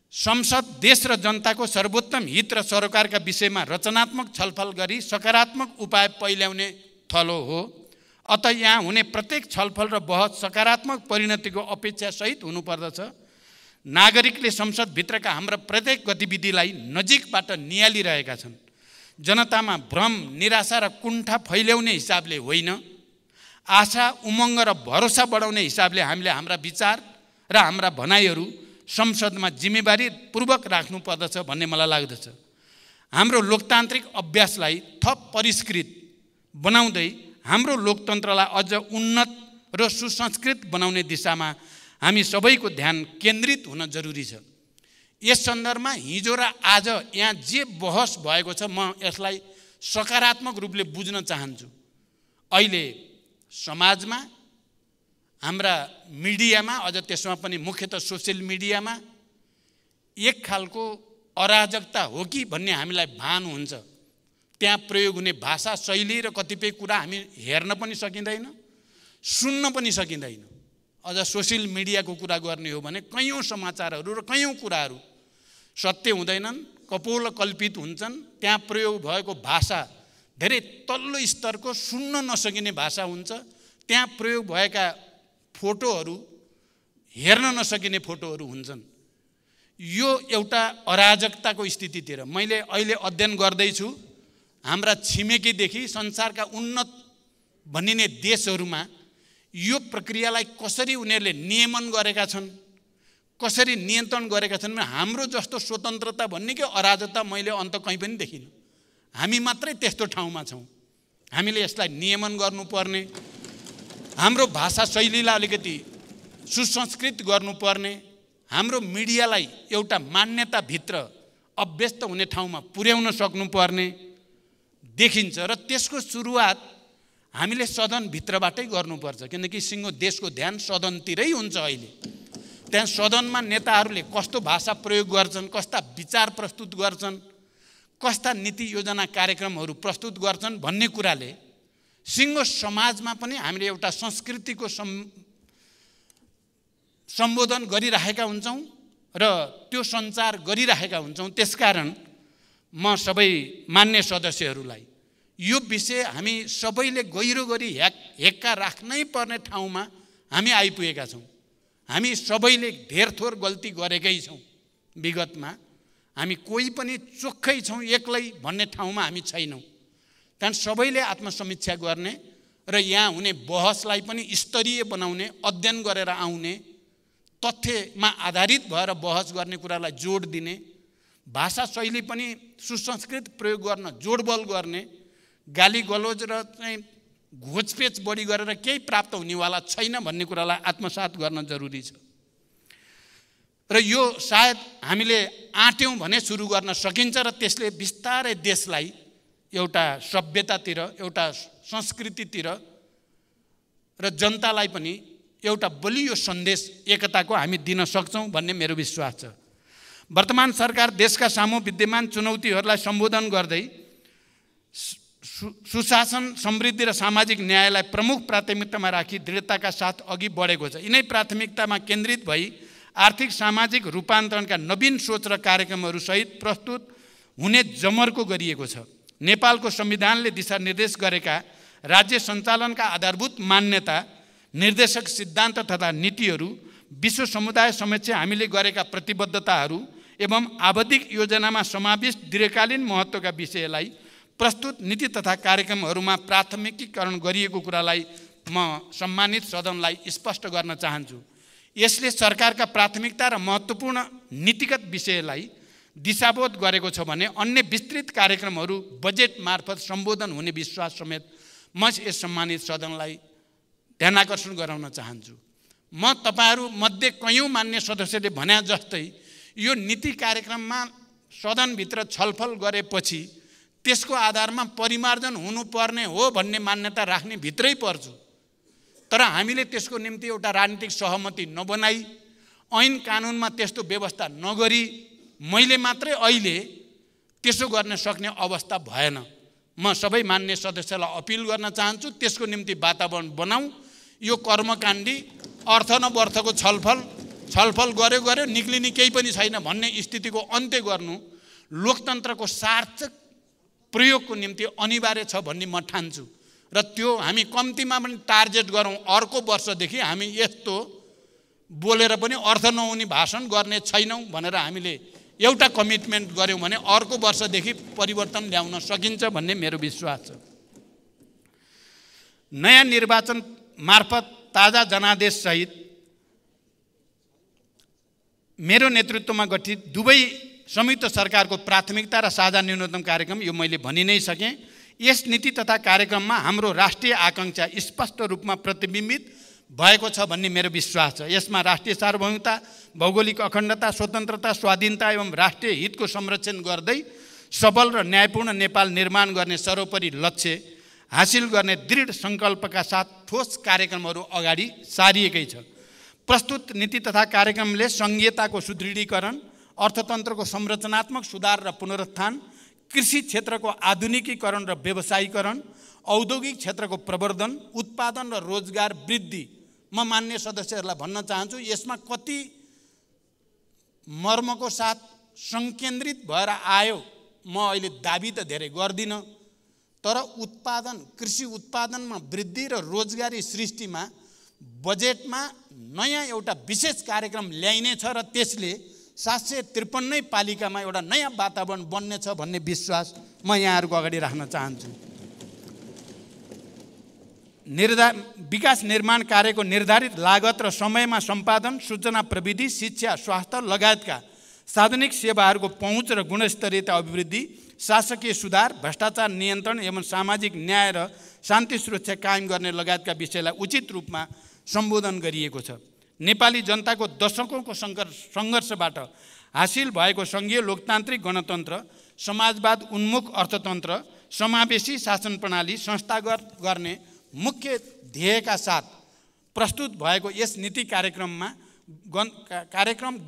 संसद देश र जनताको सर्वोत्तम हित र सरोकारका विषयमा रचनात्मक छलफल गरी सकारात्मक उपाय पहिल्याउने थलो हो। अत यहाँ हुने प्रत्येक छलफल र बहस सकारात्मक परिणतिको अपेक्षासहित हुनुपर्दछ। नागरिकले संसदभित्रका हाम्रा प्रत्येक गतिविधिलाई नजिकबाट नियालिरहेका छन्। जनतामा भ्रम, निराशा र कुण्ठा फैल्याउने हिसाबले होइन, आशा, उमङ्ग र भरोसा बढाउने हिसाबले हामीले हाम्रा विचार र हाम्रा भनाइहरू संसदमा जिम्मेवारी पूर्वक राख्नु पर्दछ भन्ने मलाई लाग्दछ। हाम्रो लोकतान्त्रिक अभ्यासलाई थप परिष्कृत बनाउँदै हाम्रो लोकतन्त्रलाई अझ उन्नत र सुसंस्कृत बनाउने दिशामा हामी सबैको ध्यान केन्द्रित हुन जरुरी छ। यस सन्दर्भमा हिजो र आज यहाँ जे बहस भएको छ, म यसलाई सकारात्मक रूपले बुझ्न चाहन्छु। अहिले समाजमा, हाम्रा मिडियामा, अझ त्यसमा पनि मुख्यतः सोसियल मिडियामा एक खालको अराजकता हो कि भन्ने हामीलाई भान हुन्छ। त्यहाँ प्रयोग हुने भाषा शैली र कतिपय कुरा हामी हेर्न पनि सकिँदैन, सुन्न पनि सकिँदैन। अझ सोसियल मिडियाको कुरा गर्ने हो भने कयौँ समाचारहरू र कयौँ कुराहरू सत्य हुँदैनन्, कपोल कल्पित हुन्छन्। त्यहाँ प्रयोग भएको भाषा धेरै तल्लो स्तरको, सुन्न नसकिने भाषा हुन्छ। त्यहाँ प्रयोग भएका फोटोहरू हेर्न नसकिने फोटोहरू हुन्छन्। यो एउटा अराजकताको स्थितितिर मैले अहिले अध्ययन गर्दैछु। हाम्रा छिमेकीदेखि संसारका उन्नत भनिने देशहरूमा यो प्रक्रियालाई कसरी उनीहरूले नियमन गरेका छन्, कसरी नियन्त्रण गरेका छन्। हाम्रो जस्तो स्वतन्त्रता भन्ने कि अराजकता मैले अन्त कहीँ पनि देखिनँ। हामी मात्रै त्यस्तो ठाउँमा छौँ। हामीले यसलाई नियमन गर्नुपर्ने, हाम्रो भाषा शैलीलाई अलिकति सुसंस्कृत गर्नुपर्ने, हाम्रो मिडियालाई एउटा मान्यताभित्र अभ्यस्त हुने ठाउँमा पुर्याउन सक्नुपर्ने देखिन्छ। र त्यसको सुरुवात हामीले सदनभित्रबाटै गर्नुपर्छ, किनकि सिङ्गो देशको ध्यान सदनतिरै हुन्छ। अहिले त्यहाँ सदनमा नेताहरूले कस्तो भाषा प्रयोग गर्छन्, कस्ता विचार प्रस्तुत गर्छन्, कस्ता नीति योजना कार्यक्रमहरू प्रस्तुत गर्छन् भन्ने कुराले सिङ्गो समाजमा पनि हामीले एउटा संस्कृतिको सम्बोधन गरिरहेका हुन्छौँ र त्यो सञ्चार गरिरहेका हुन्छौँ। त्यसकारण म सबै मान्य सदस्यहरूलाई यो विषय हामी सबैले गहिरो गरी हेक्का राख्नै पर्ने ठाउँमा हामी आइपुगेका छौँ। हामी सबैले धेर थोर गल्ती गरेकै छौँ। विगतमा हामी कोही पनि चोखै छौँ एक्लै भन्ने ठाउँमा हामी छैनौँ। कारण सबैले आत्मसमीक्षा गर्ने र यहाँ हुने बहसलाई पनि स्तरीय बनाउने, अध्ययन गरेर आउने, तथ्यमा आधारित भएर बहस गर्ने कुरालाई जोड दिने, भाषा शैली पनि सुसंस्कृत प्रयोग गर्न, जोडबल गर्ने, गाली गलोज र चाहिँ घोचपेच बढी गरेर केही प्राप्त हुनेवाला छैन भन्ने कुरालाई आत्मसात गर्न जरुरी छ। र यो सायद हामीले आँट्यौँ भने सुरु गर्न सकिन्छ र त्यसले बिस्तारै देशलाई एउटा सभ्यतातिर, एउटा संस्कृतितिर र जनतालाई पनि एउटा बलियो सन्देश एकताको हामी दिन सक्छौँ भन्ने मेरो विश्वास छ। वर्तमान सरकार देशका सामु विद्यमान चुनौतीहरूलाई सम्बोधन गर्दै सुशासन, समृद्धि र सामाजिक न्यायलाई प्रमुख प्राथमिकतामा राखी दृढताका साथ अघि बढेको छ। यिनै प्राथमिकतामा केन्द्रित भई आर्थिक सामाजिक रूपान्तरणका नवीन सोच र कार्यक्रमहरूसहित प्रस्तुत हुने जमर्को गरिएको छ। नेपालको संविधानले दिशानिर्देश गरेका राज्य सञ्चालनका आधारभूत मान्यता, निर्देशक सिद्धान्त तथा नीतिहरू, विश्व समुदाय समक्ष हामीले गरेका प्रतिबद्धताहरू एवं आवधिक योजनामा समाविष्ट दीर्घकालीन महत्त्वका विषयलाई प्रस्तुत नीति तथा कार्यक्रमहरूमा प्राथमिकीकरण गरिएको कुरालाई म सम्मानित सदनलाई स्पष्ट गर्न चाहन्छु। यसले सरकारका प्राथमिकता र महत्त्वपूर्ण नीतिगत विषयलाई दिशाबोध गरेको छ भने अन्य विस्तृत कार्यक्रमहरू बजेट मार्फत सम्बोधन हुने विश्वास समेत म यस सम्मानित सदनलाई ध्यानाकर्षण गराउन चाहन्छु। म तपाईहरू मध्ये कयौँ मान्य सदस्यले भने जस्तै यो नीति कार्यक्रममा सदनभित्र छलफल गरेपछि त्यसको आधारमा परिमार्जन हुनुपर्ने हो भन्ने मान्यता राख्ने भित्रै पर्छु। तर हामीले त्यसको निम्ति एउटा राजनीतिक सहमति नबनाई, ऐन कानुनमा त्यस्तो व्यवस्था नगरी मैले मात्रै अहिले त्यसो गर्न सक्ने अवस्था भएन। म सबै मान्य सदस्यलाई अपिल गर्न चाहन्छु, त्यसको निम्ति वातावरण बनाऊ। यो कर्मकाण्डी अर्थ नवर्थको छलफल गर्यो निक्लिने केही पनि छैन भन्ने स्थितिको अन्त्य गर्नु लोकतन्त्रको सार्थक प्रयोगको निम्ति अनिवार्य छ भन्ने म ठान्छु। र त्यो हामी कम्तीमा पनि टार्गेट गरौँ, अर्को वर्षदेखि हामी यस्तो बोलेर पनि अर्थ नहुने भाषण गर्ने छैनौँ भनेर हामीले एउटा कमिटमेन्ट गऱ्यौँ भने अर्को वर्षदेखि परिवर्तन ल्याउन सकिन्छ भन्ने मेरो विश्वास छ। नयाँ निर्वाचन मार्फत ताजा जनादेशसहित मेरो नेतृत्वमा गठित दुवै संयुक्त सरकारको प्राथमिकता र साझा न्यूनतम कार्यक्रम यो मैले भनि नै सकेँ। यस नीति तथा कार्यक्रममा हाम्रो राष्ट्रिय आकांक्षा स्पष्ट रूपमा प्रतिबिम्बित भएको छ भन्ने मेरो विश्वास छ। यसमा राष्ट्रिय सार्वभौमता, भौगोलिक अखण्डता, स्वतन्त्रता, स्वाधीनता एवं राष्ट्रिय हितको संरक्षण गर्दै सबल र न्यायपूर्ण नेपाल निर्माण गर्ने सर्वोपरि लक्ष्य हासिल गर्ने दृढ सङ्कल्पका साथ ठोस कार्यक्रमहरू अगाडि सारिएकै छ। प्रस्तुत नीति तथा कार्यक्रमले सङ्घीयताको सुदृढीकरण, अर्थतन्त्रको संरचनात्मक सुधार र पुनरुत्थान, कृषि क्षेत्रको आधुनिकीकरण र व्यवसायीकरण, औद्योगिक क्षेत्रको प्रवर्धन, उत्पादन र रोजगार वृद्धि, म मान्य सदस्यहरूलाई भन्न चाहन्छु यसमा कति मर्मको साथ संकेन्द्रित भएर आयो म अहिले दाबी त धेरै गर्दिनँ, तर उत्पादन, कृषि उत्पादनमा वृद्धि र रोजगारी सृष्टिमा बजेटमा नयाँ एउटा विशेष कार्यक्रम ल्याइनेछ र त्यसले 753 पालिकामा एउटा नयाँ वातावरण बन्नेछ भन्ने विश्वास म यहाँहरूको अगाडि राख्न चाहन्छु। विकास निर्माण कार्यको निर्धारित लागत र समयमा सम्पादन, सूचना प्रविधि, शिक्षा, स्वास्थ्य लगायतका सार्वजनिक सेवाहरूको पहुँच र गुणस्तरीयता अभिवृद्धि, शासकीय सुधार, भ्रष्टाचार नियन्त्रण एवं सामाजिक न्याय र शान्ति सुरक्षा कायम गर्ने लगायतका विषयलाई उचित रूपमा सम्बोधन गरिएको छ। नेपाली जनताको दशकौँको सङ्घर्षबाट हासिल भएको सङ्घीय लोकतान्त्रिक गणतन्त्र, समाजवाद उन्मुख अर्थतन्त्र, समावेशी शासन प्रणाली संस्थागत गर्ने मुख्य ध्येयका साथ प्रस्तुत भएको यस नीति कार्यक्रम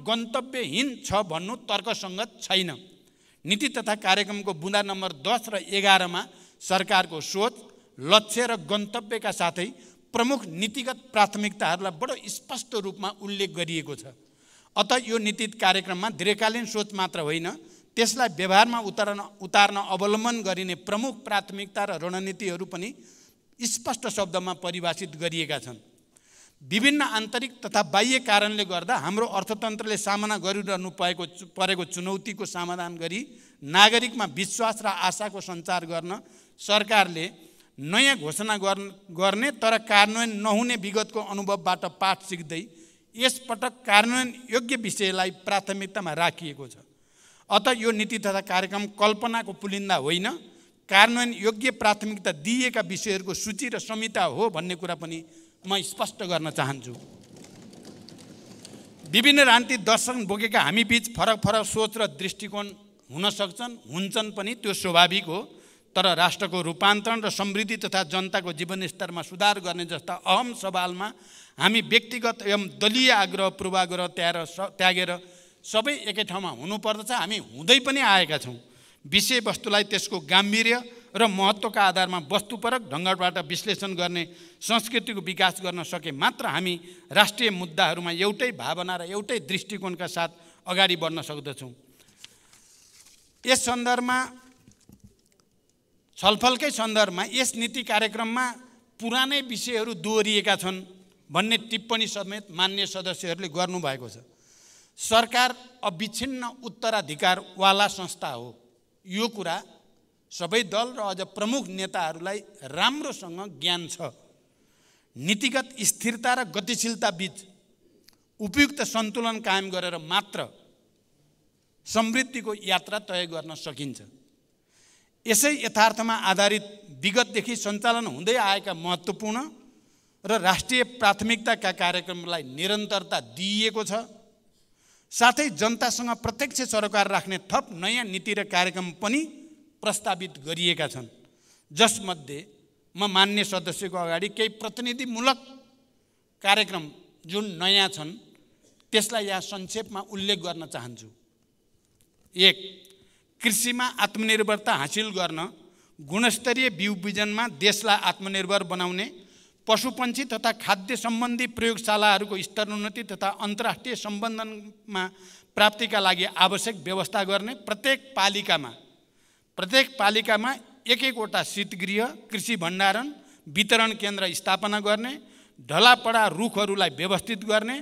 गन्तव्यहीन छ भन्नु तर्कसङ्गत छैन। नीति तथा कार्यक्रमको बुँदा नम्बर 10 र 11मा सरकारको सोच, लक्ष्य र गन्तव्यका साथै प्रमुख नीतिगत प्राथमिकताहरूलाई बडो स्पष्ट रूपमा उल्लेख गरिएको छ। अत यो नीति कार्यक्रममा दीर्घकालीन सोच मात्र होइन, त्यसलाई व्यवहारमा उतार्न अवलम्बन गरिने प्रमुख प्राथमिकता र रणनीतिहरू पनि स्पष्ट शब्दमा परिभाषित गरिएका छन्। विभिन्न आन्तरिक तथा बाह्य कारणले गर्दा हाम्रो अर्थतन्त्रले सामना गरिरहनु परेको चुनौतीको समाधान गरी नागरिकमा विश्वास र आशाको सञ्चार गर्न सरकारले नयाँ घोषणा गर्ने तर कार्यान्वयन नहुने विगतको अनुभवबाट पाठ सिक्दै यसपटक कार्यान्वयन योग्य विषयलाई प्राथमिकतामा राखिएको छ। अत यो नीति तथा कार्यक्रम कल्पनाको पुलिन्दा होइन, कार्यान्वयन योग्य प्राथमिकता दिएका विषयहरूको सूची र संहिता हो भन्ने कुरा पनि म स्पष्ट गर्न चाहन्छु। विभिन्न राजनीतिक दर्शन बोकेका हामी बीच फरक फरक सोच र दृष्टिकोण हुन सक्छन्, हुन्छन् पनि, त्यो स्वाभाविक हो। तर राष्ट्रको रूपान्तरण र समृद्धि तथा जनताको जीवनस्तरमा सुधार गर्ने जस्ता अहम सवालमा हामी व्यक्तिगत एवं दलीय आग्रह पूर्वाग्रह त्यागेर सबै एकै ठाउँमा हुनुपर्दछ। हामी हुँदै पनि आएका छौँ। विषयवस्तुलाई त्यसको गाम्भीर्य र महत्त्वका आधारमा वस्तुपरक ढङ्गबाट विश्लेषण गर्ने संस्कृतिको विकास गर्न सके मात्र हामी राष्ट्रिय मुद्दाहरूमा एउटै भावना र एउटै दृष्टिकोणका साथ अगाडि बढ्न सक्दछौँ। यस सन्दर्भमा छलफलकै सन्दर्भमा यस नीति कार्यक्रममा पुरानै विषयहरू दोहोरिएका छन् भन्ने टिप्पणी समेत मान्य सदस्यहरूले गर्नुभएको छ। सरकार अविच्छिन्न उत्तराधिकारवाला संस्था हो। यो कुरा सबै दल र अझ प्रमुख नेताहरूलाई राम्रोसँग ज्ञान छ। नीतिगत स्थिरता र गतिशीलता बीच उपयुक्त सन्तुलन कायम गरेर मात्र समृद्धिको यात्रा तय गर्न सकिन्छ। यसै यथार्थमा आधारित विगतदेखि सञ्चालन हुँदै आएका महत्त्वपूर्ण र राष्ट्रिय प्राथमिकताका कार्यक्रमलाई निरन्तरता दिइएको छ। साथै जनतासँग प्रत्यक्ष सरोकार राख्ने थप नयाँ नीति र कार्यक्रम पनि प्रस्तावित गरिएका छन्, जसमध्ये म मान्य सदस्यको अगाडि केही प्रतिनिधिमूलक कार्यक्रम जुन नयाँ छन् त्यसलाई यहाँ संक्षेपमा उल्लेख गर्न चाहन्छु। 1. कृषिमा आत्मनिर्भरता हासिल गर्न गुणस्तरीय बिउ बिजनमा देशलाई आत्मनिर्भर बनाउने, पशुपन्छी तथा खाद्य सम्बन्धी प्रयोगशालाहरूको स्तरोन्नति तथा अन्तर्राष्ट्रिय सम्बन्धनमा प्राप्तिका लागि आवश्यक व्यवस्था गर्ने, प्रत्येक पालिकामा एक-एकवटा शीतगृह, कृषि भण्डारण वितरण केन्द्र स्थापना गर्ने, ढलापडा रुखहरूलाई व्यवस्थित गर्ने,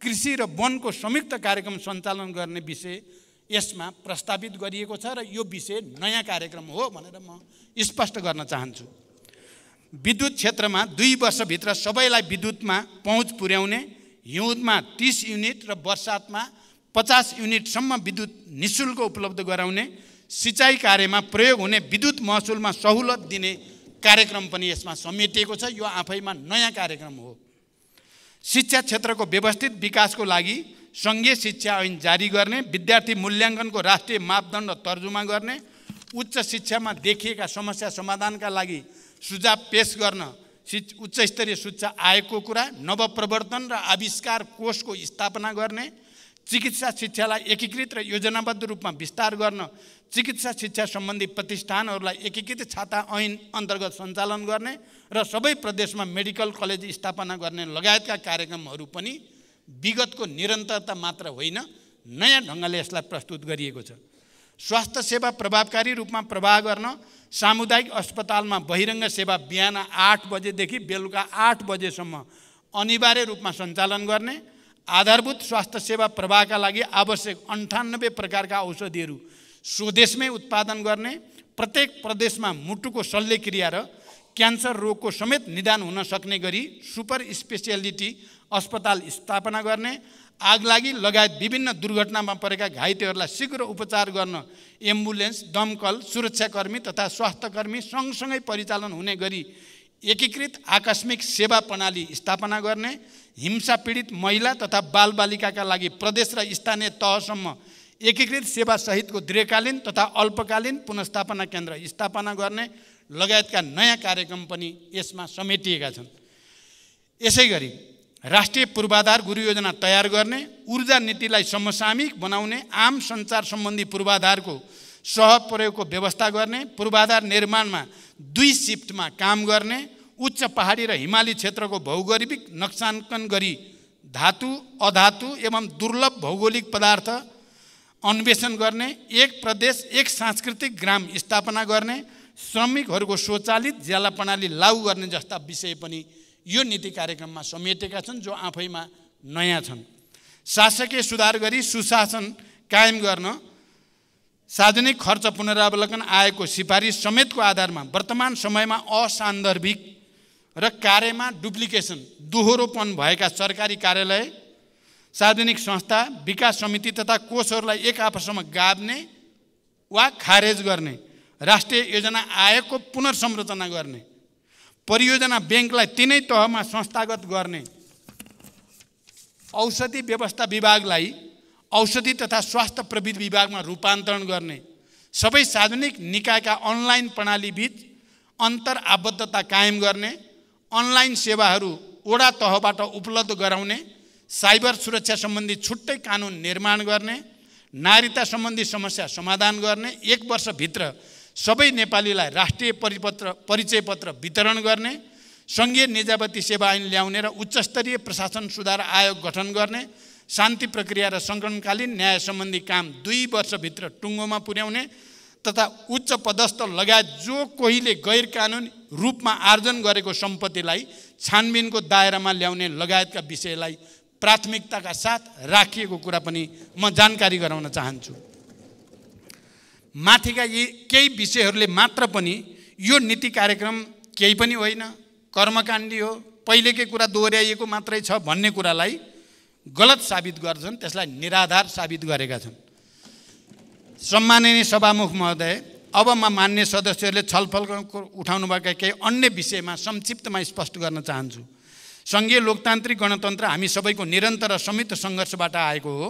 कृषि र वनको संयुक्त कार्यक्रम सञ्चालन गर्ने विषय यसमा प्रस्तावित गरिएको छ र यो विषय नयाँ कार्यक्रम हो भनेर म स्पष्ट गर्न चाहन्छु। विद्युत क्षेत्रमा 2 वर्षभित्र सबैलाई विद्युतमा पहुँच पुर्याउने, हिउँदमा 30 युनिट र बर्सातमा 50 युनिटसम्म विद्युत निःशुल्क उपलब्ध गराउने, सिँचाइ कार्यमा प्रयोग हुने विद्युत महसुलमा सहुलत दिने कार्यक्रम पनि यसमा समेटिएको छ। यो आफैमा नयाँ कार्यक्रम हो। शिक्षा क्षेत्रको व्यवस्थित विकासको लागि सङ्घीय शिक्षा ऐन जारी गर्ने, विद्यार्थी मूल्याङ्कनको राष्ट्रिय मापदण्ड तर्जुमा गर्ने, उच्च शिक्षामा देखिएका समस्या समाधानका लागि सुझाव पेश गर्न उच्च स्तरीय शिक्षा आयोगको कुरा, नवप्रवर्तन र आविष्कार कोषको स्थापना गर्ने, चिकित्सा शिक्षालाई एकीकृत र योजनाबद्ध रूपमा विस्तार गर्न, चिकित्सा शिक्षा सम्बन्धी प्रतिष्ठानहरूलाई एकीकृत छाता ऐन अन्तर्गत सञ्चालन गर्ने र सबै प्रदेशमा मेडिकल कलेज स्थापना गर्ने लगायतका कार्यक्रमहरू पनि विगतको निरन्तरता मात्र होइन, नयाँ ढङ्गले यसलाई प्रस्तुत गरिएको छ। स्वास्थ्य सेवा प्रभावकारी रूपमा प्रवाह गर्न सामुदायिक अस्पतालमा बहिरङ्ग सेवा बिहान 8 बजेदेखि बेलुका 8 बजेसम्म अनिवार्य रूपमा सञ्चालन गर्ने, आधारभूत स्वास्थ्य सेवा प्रवाहका लागि आवश्यक 98 प्रकारका औषधिहरू स्वदेशमै उत्पादन गर्ने, प्रत्येक प्रदेशमा मुटुको शल्यक्रिया र क्यान्सर रोगको समेत निदान हुन सक्ने गरी सुपर स्पेसियालिटी अस्पताल स्थापना गर्ने, आगलागी लगायत विभिन्न दुर्घटनामा परेका घाइतेहरूलाई शीघ्र उपचार गर्न एम्बुलेन्स, दमकल, सुरक्षाकर्मी तथा स्वास्थ्यकर्मी सँगसँगै परिचालन हुने गरी एकीकृत आकस्मिक सेवा प्रणाली स्थापना गर्ने, हिंसा पीडित महिला तथा बालबालिकाका लागि प्रदेश र स्थानीय तहसम्म एकीकृत सेवा सहितको दीर्घकालीन तथा अल्पकालीन पुनर्स्थापना केन्द्र स्थापना गर्ने लगायतका नयाँ कार्यक्रम पनि यसमा समेटिएका छन्। यसै गरी राष्ट्रिय पूर्वाधार गुरु योजना तयार गर्ने, ऊर्जा नीतिलाई समसामयिक बनाउने, आम सञ्चार सम्बन्धी पूर्वाधारको सहप्रयोगको व्यवस्था गर्ने, पूर्वाधार निर्माणमा 2 शिफ्टमा काम गर्ने, उच्च पहाडी र हिमाली क्षेत्रको भौगोलिक नक्साङ्कन गरी धातु, अधातु एवं दुर्लभ भौगोलिक पदार्थ अन्वेषण गर्ने, एक प्रदेश एक सांस्कृतिक ग्राम स्थापना गर्ने, श्रमिकहरूको स्वचालित ज्याला प्रणाली लागू गर्ने जस्ता विषय पनि यो नीति कार्यक्रममा समेटेका छन्, जो आफैमा नयाँ छन्। शासकीय सुधार गरी सुशासन कायम गर्न, सार्वजनिक खर्च पुनरावलोकन आयोगको सिफारिस समेतको आधारमा वर्तमान समयमा असान्दर्भिक र कार्यमा डुप्लिकेसन दोहोरोपन भएका सरकारी कार्यालय, सार्वजनिक संस्था, विकास समिति तथा कोषहरूलाई एक आपसमा गाभ्ने वा खारेज गर्ने, राष्ट्रिय योजना आयोगको पुनर्संरचना गर्ने, परियोजना ब्याङ्कलाई तिनै तहमा संस्थागत गर्ने, औषधि व्यवस्था विभागलाई औषधि तथा स्वास्थ्य प्रविधि विभागमा रूपान्तरण गर्ने, सबै सार्वजनिक निकायका अनलाइन प्रणालीबीच अन्तर आबद्धता कायम गर्ने, अनलाइन सेवाहरू वडा तहबाट उपलब्ध गराउने, साइबर सुरक्षा सम्बन्धी छुट्टै कानुन निर्माण गर्ने, नागरिकता सम्बन्धी समस्या समाधान गर्ने, 1 वर्षभित्र सबै नेपालीलाई राष्ट्रिय परिचय पत्र वितरण गर्ने, सङ्घीय निजाबती सेवा ऐन ल्याउने र उच्चस्तरीय प्रशासन सुधार आयोग गठन गर्ने, शान्ति प्रक्रिया र सङ्कटकालीन न्याय सम्बन्धी काम 2 वर्षभित्र टुङ्गोमा पुर्याउने तथा उच्च पदस्थ लगायत जो कोहीले गैर कानुनी रूपमा आर्जन गरेको सम्पत्तिलाई छानबिनको दायरामा ल्याउने लगायतका विषयलाई प्राथमिकताका साथ राखिएको कुरा पनि म जानकारी गराउन चाहन्छु। माथिका यी केही विषयहरूले मात्र पनि यो नीति कार्यक्रम केही पनि होइन, कर्मकाण्डी हो, पहिलेकै कुरा दोहोऱ्याइएको मात्रै छ भन्ने कुरालाई गलत साबित गर्छन्, त्यसलाई निराधार साबित गरेका छन्। सम्माननीय सभामुख महोदय, अब म मान्य सदस्यहरूले छलफल उठाउनुभएका केही अन्य विषयमा संक्षिप्तमा स्पष्ट गर्न चाहन्छु। सङ्घीय लोकतान्त्रिक गणतन्त्र हामी सबैको निरन्तर र संयुक्त सङ्घर्षबाट आएको हो।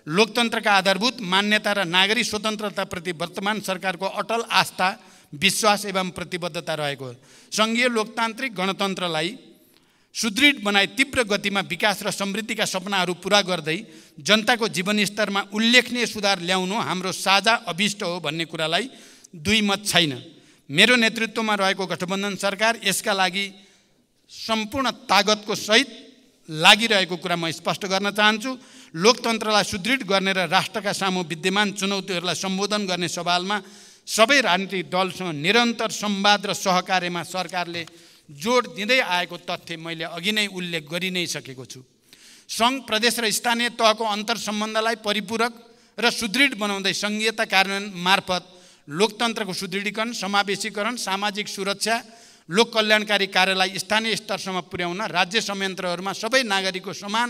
लोकतन्त्रका आधारभूत मान्यता र नागरिक स्वतन्त्रताप्रति वर्तमान सरकारको अटल आस्था, विश्वास एवं प्रतिबद्धता रहेको हो। सङ्घीय लोकतान्त्रिक गणतन्त्रलाई सुदृढ बनाई तीव्र गतिमा विकास र समृद्धिका सपनाहरू पुरा गर्दै जनताको जीवनस्तरमा उल्लेखनीय सुधार ल्याउनु हाम्रो साझा अभिष्ट हो भन्ने कुरालाई दुई मत छैन। मेरो नेतृत्वमा रहेको गठबन्धन सरकार यसका लागि सम्पूर्ण तागतको सहित लागिरहेको कुरा म स्पष्ट गर्न चाहन्छु। लोकतन्त्रलाई सुदृढ गर्ने र राष्ट्रका सामु विद्यमान चुनौतीहरूलाई सम्बोधन गर्ने सवालमा सबै राजनीतिक दलसँग निरन्तर संवाद र सहकार्यमा सरकारले जोड दिँदै आएको तथ्य मैले अघि नै उल्लेख गरि नै सकेको छु। सङ्घ, प्रदेश र स्थानीय तहको अन्तर सम्बन्धलाई परिपूरक र सुदृढ बनाउँदै सङ्घीयता कार्यान्वयन मार्फत लोकतन्त्रको सुदृढीकरण, समावेशीकरण, सामाजिक सुरक्षा, लोक कल्याणकारी कार्यलाई स्थानीय स्तरसम्म पुर्याउन राज्य संयन्त्रहरूमा सबै नागरिकको समान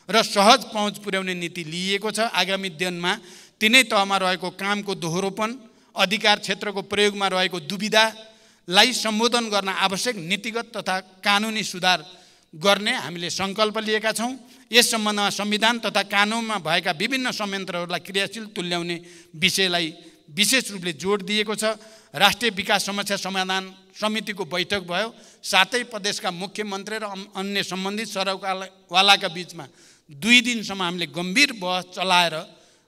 र सहज पहुँच पुर्याउने नीति लिइएको छ। आगामी दिनमा तिनै तहमा रहेको कामको दोहोरोपन, अधिकार क्षेत्रको प्रयोगमा रहेको दुविधालाई सम्बोधन गर्न आवश्यक नीतिगत तथा कानुनी सुधार गर्ने हामीले सङ्कल्प लिएका छौँ। यस सम्बन्धमा संविधान तथा कानुनमा भएका विभिन्न संयन्त्रहरूलाई क्रियाशील तुल्याउने विषयलाई विशेष रूपले जोड दिएको छ। राष्ट्रिय विकास समस्या समाधान समितिको बैठक भयो, सातै प्रदेशका मुख्यमन्त्री र अन्य सम्बन्धित सरकारवालाका बीचमा 2 दिनसम्म हामीले गम्भीर बहस चलाएर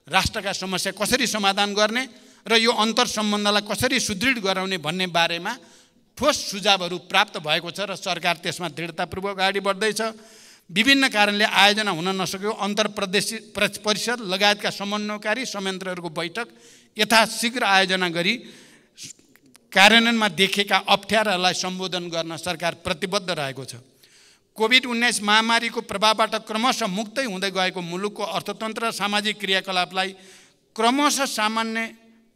राष्ट्रका समस्या कसरी समाधान गर्ने र यो अन्तर सम्बन्धलाई कसरी सुदृढ गराउने भन्ने बारेमा ठोस सुझावहरू प्राप्त भएको छ र सरकार त्यसमा दृढतापूर्वक अगाडि बढ्दैछ। विभिन्न कारणले आयोजना हुन नसकेको अन्तर प्रदेश परिषद लगायतका समन्वयकारी संयन्त्रहरूको बैठक यथाशीघ्र आयोजना गरी कार्यान्वयनमा देखेका अप्ठ्यारालाई सम्बोधन गर्न सरकार प्रतिबद्ध रहेको छ। कोभिड-19 महामारीको प्रभावबाट क्रमशः मुक्तै हुँदै गएको मुलुकको अर्थतन्त्र र सामाजिक क्रियाकलापलाई क्रमशः सामान्य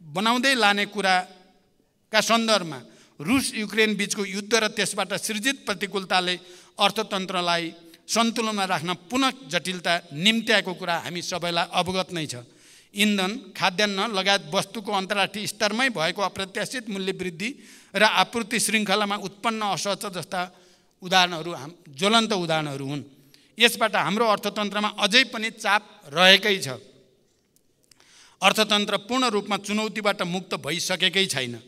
बनाउँदै लाने कुराका सन्दर्भमा रुस युक्रेन बीचको युद्ध र त्यसबाट सृजित प्रतिकूलताले अर्थतन्त्रलाई सन्तुलनमा राख्न पुनः जटिलता निम्त्याएको कुरा हामी सबैलाई अवगत नै छ। इन्धन, खाद्यान्न लगायत वस्तुको अन्तर्राष्ट्रिय स्तरमै भएको अप्रत्याशित मूल्य वृद्धि र आपूर्ति श्रृङ्खलामा उत्पन्न असहज जस्ता उदाहरणहरू ज्वलन्त उदाहरणहरू हुन्। यसबाट हाम्रो अर्थतन्त्रमा अझै पनि चाप रहेकै छ। अर्थतन्त्र पूर्ण रूपमा चुनौतीबाट मुक्त भइसकेकै छैन।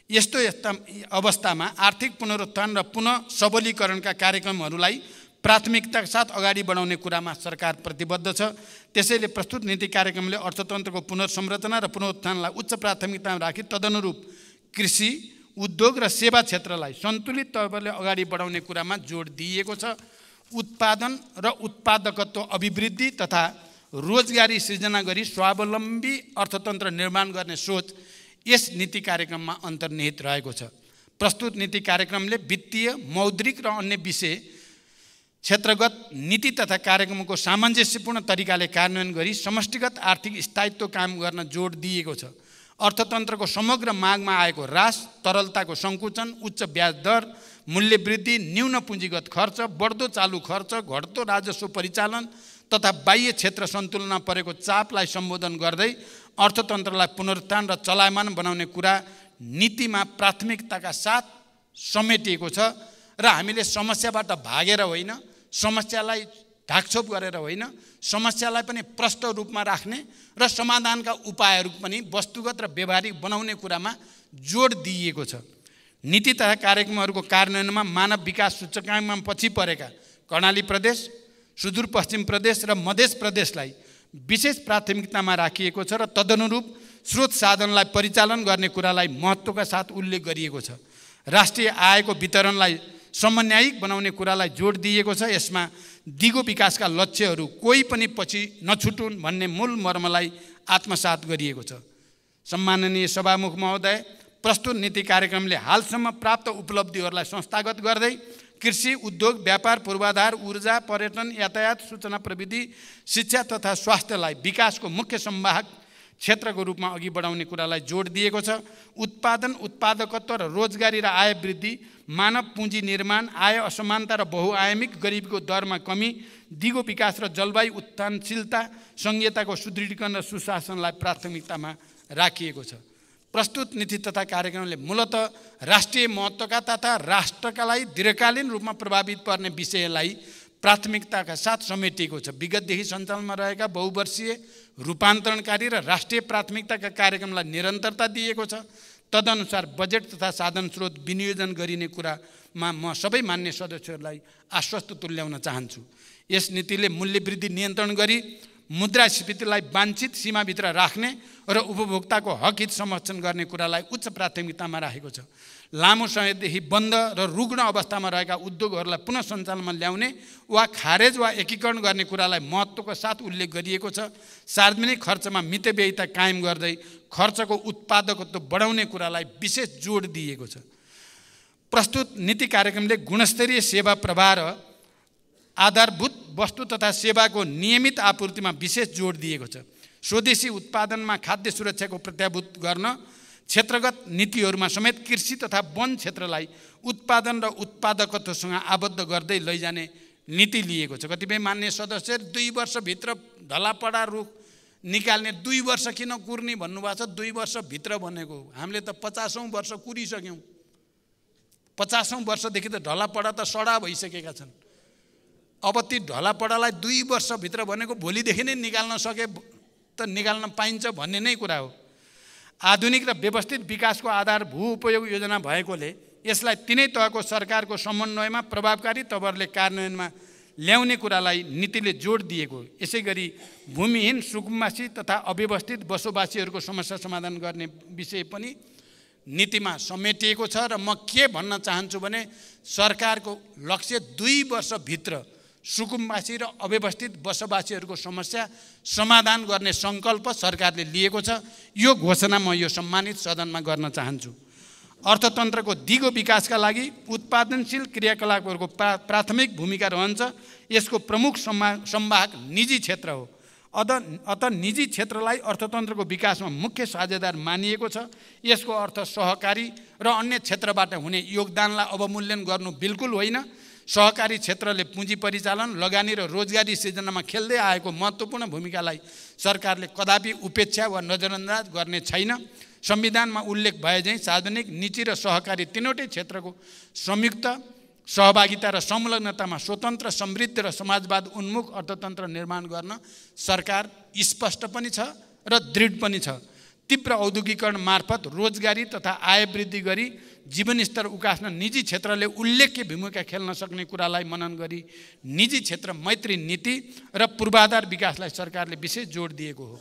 यस्तो अवस्थामा आर्थिक पुनरुत्थान र पुनः सबलीकरणका कार्यक्रमहरूलाई प्राथमिकताका साथ अगाडि बढाउने कुरामा सरकार प्रतिबद्ध छ। त्यसैले प्रस्तुत नीति कार्यक्रमले अर्थतन्त्रको पुनर्संरचना र पुनरुत्थानलाई उच्च प्राथमिकतामा राखी तदनुरूप कृषि, उद्योग र सेवा क्षेत्रलाई सन्तुलित तवरले अगाडि बढाउने कुरामा जोड दिइएको छ। उत्पादन र उत्पादकत्व अभिवृद्धि तथा रोजगारी सृजना गरी स्वावलम्बी अर्थतन्त्र निर्माण गर्ने सोच यस नीति कार्यक्रममा अन्तर्निहित रहेको छ। प्रस्तुत नीति कार्यक्रमले वित्तीय, मौद्रिक र अन्य विषय क्षेत्रगत नीति तथा कार्यक्रमको सामञ्जस्यपूर्ण तरिकाले कार्यान्वयन गरी समष्टिगत आर्थिक स्थायित्व कायम गर्न जोड दिएको छ। अर्थतन्त्रको समग्र मागमा आएको ह्रास, तरलताको सङ्कुचन, उच्च ब्याज दर, मूल्य वृद्धि, न्यून पुँजीगत खर्च, बढ्दो चालु खर्च, घट्दो राजस्व परिचालन तथा बाह्य क्षेत्र सन्तुलनमा परेको चापलाई सम्बोधन गर्दै अर्थतन्त्रलाई पुनरुत्थान र चलायमान बनाउने कुरा नीतिमा प्राथमिकताका साथ समेटिएको छ र हामीले समस्याबाट भागेर होइन, समस्यालाई ढाकछोप गरेर होइन, समस्यालाई पनि प्रष्ट रूपमा राख्ने र समाधानका उपायहरू पनि वस्तुगत र व्यवहारिक बनाउने कुरामा जोड दिइएको छ। नीति तथा कार्यक्रमहरूको कार्यान्वयनमा मानव विकास सूचकाङ्कमा पछि परेका कर्णाली प्रदेश, सुदूरपश्चिम प्रदेश र मध्य प्रदेशलाई विशेष प्राथमिकतामा राखिएको छ र तदनुरूप स्रोत साधनलाई परिचालन गर्ने कुरालाई महत्त्वका साथ उल्लेख गरिएको छ। राष्ट्रिय आयको वितरणलाई समन्वयिक बनाउने कुरालाई जोड दिएको छ। यसमा दिगो विकासका लक्ष्यहरू कोही पनि पछि नछुटुन् भन्ने मूल मर्मलाई आत्मसात गरिएको छ। सम्माननीय सभामुख महोदय, प्रस्तुत नीति कार्यक्रमले हालसम्म प्राप्त उपलब्धिहरूलाई संस्थागत गर्दै कृषि, उद्योग, व्यापार, पूर्वाधार, ऊर्जा, पर्यटन, यातायात, सूचना प्रविधि, शिक्षा तथा स्वास्थ्यलाई विकासको मुख्य संवाहक क्षेत्रको रूपमा अघि बढाउने कुरालाई जोड दिएको छ। उत्पादन, उत्पादकत्व र रोजगारी र आय वृद्धि, मानव पुँजी निर्माण, आय असमानता र बहुआयामिक गरिबीको दरमा कमी, दिगो विकास र जलवायु उत्थानशीलता, संघीयताको सुदृढीकरण र सुशासनलाई प्राथमिकतामा राखिएको छ। प्रस्तुत नीति तथा कार्यक्रमले मूलतः राष्ट्रिय महत्त्वका तथा राष्ट्रका लागि दीर्घकालीन रूपमा प्रभावित पर्ने विषयलाई प्राथमिकताका साथ समेटिएको छ। विगतदेखि सञ्चालनमा रहेका बहुवर्षीय रूपान्तरणकारी र राष्ट्रिय प्राथमिकताका कार्यक्रमलाई निरन्तरता दिएको छ। तदनुसार बजेट तथा साधन स्रोत विनियोजन गरिने कुरामा म सबै मान्य सदस्यहरूलाई आश्वस्त तुल्याउन चाहन्छु। यस नीतिले मूल्य वृद्धि नियन्त्रण गरी मुद्रास्फीतिलाई वाञ्छित सीमाभित्र राख्ने र उपभोक्ताको हक हित संरक्षण गर्ने कुरालाई उच्च प्राथमिकतामा राखेको छ। लामो समयदेखि बन्द र रुग्ण अवस्थामा रहेका उद्योगहरूलाई पुनः सञ्चालनमा ल्याउने वा खारेज वा एकीकरण गर्ने कुरालाई महत्त्वको साथ उल्लेख गरिएको छ। सार्वजनिक खर्चमा मितव्ययिता कायम गर्दै खर्चको उत्पादकत्व बढाउने कुरालाई विशेष जोड दिएको छ। प्रस्तुत नीति कार्यक्रमले गुणस्तरीय सेवा प्रवाह र आधारभूत वस्तु तथा सेवाको नियमित आपूर्तिमा विशेष जोड दिएको छ। स्वदेशी उत्पादनमा खाद्य सुरक्षाको प्रत्याभूत गर्न क्षेत्रगत नीतिहरूमा समेत कृषि तथा वन क्षेत्रलाई उत्पादन र उत्पादकत्वसँग आबद्ध गर्दै लैजाने नीति लिएको छ। कतिपय मान्य सदस्य 2 वर्षभित्र ढलापडा रुख निकाल्ने, 2 वर्ष किन कुर्ने भन्नुभएको छ। 2 वर्षभित्र भनेको हामीले त 50औं वर्ष कुरिसक्यौँ। 50औं वर्षदेखि त ढलापडा त सडा भइसकेका छन्। अब ती ढलापडालाई 2 वर्षभित्र भनेको भोलिदेखि नै निकाल्न सके त निकाल्न पाइन्छ भन्ने नै कुरा हो। आधुनिक र व्यवस्थित विकासको आधार भू उपयोग योजना भएकोले यसलाई तिनै तहको सरकारको समन्वयमा प्रभावकारी तवरले कार्यान्वयनमा ल्याउने कुरालाई नीतिले जोड दिएको। यसै गरी भूमिहीन, सुकुम्बासी तथा अव्यवस्थित बसोबासीहरूको समस्या समाधान गर्ने विषय पनि नीतिमा समेटिएको छ। र म के भन्न चाहन्छु भने सरकारको लक्ष्य 2 वर्षभित्र सुकुम्बासी र अव्यवस्थित बसोबासीहरूको समस्या समाधान गर्ने सङ्कल्प सरकारले लिएको छ। यो घोषणा म यो सम्मानित सदनमा गर्न चाहन्छु। अर्थतन्त्रको दिगो विकासका लागि उत्पादनशील क्रियाकलापहरूको प्राथमिक भूमिका रहन्छ। यसको प्रमुख संवाहक निजी क्षेत्र हो। अत निजी क्षेत्रलाई अर्थतन्त्रको विकासमा मुख्य साझेदार मानिएको छ। यसको अर्थ सहकारी र अन्य क्षेत्रबाट हुने योगदानलाई अवमूल्यन गर्नु बिल्कुल होइन। सहकारी क्षेत्रले पुँजी परिचालन, लगानी र रोजगारी सृजनामा खेल्दै आएको महत्त्वपूर्ण भूमिकालाई सरकारले कदापि उपेक्षा वा नजरअन्दाज गर्ने छैन। संविधानमा उल्लेख भए झैँ सार्वजनिक, निजी र सहकारी तीनवटै क्षेत्रको संयुक्त सहभागिता र संलग्नतामा स्वतन्त्र, समृद्ध र समाजवाद उन्मुख अर्थतन्त्र निर्माण गर्न सरकार स्पष्ट पनि छ र दृढ पनि छ। तीव्र औद्योगिकरण मार्फत रोजगारी तथा आय वृद्धि गरी जीवनस्तर उकास्न निजी क्षेत्रले उल्लेख्य भूमिका खेल्न सक्ने कुरालाई मनन गरी निजी क्षेत्र मैत्री नीति र पूर्वाधार विकासलाई सरकारले विशेष जोड दिएको हो।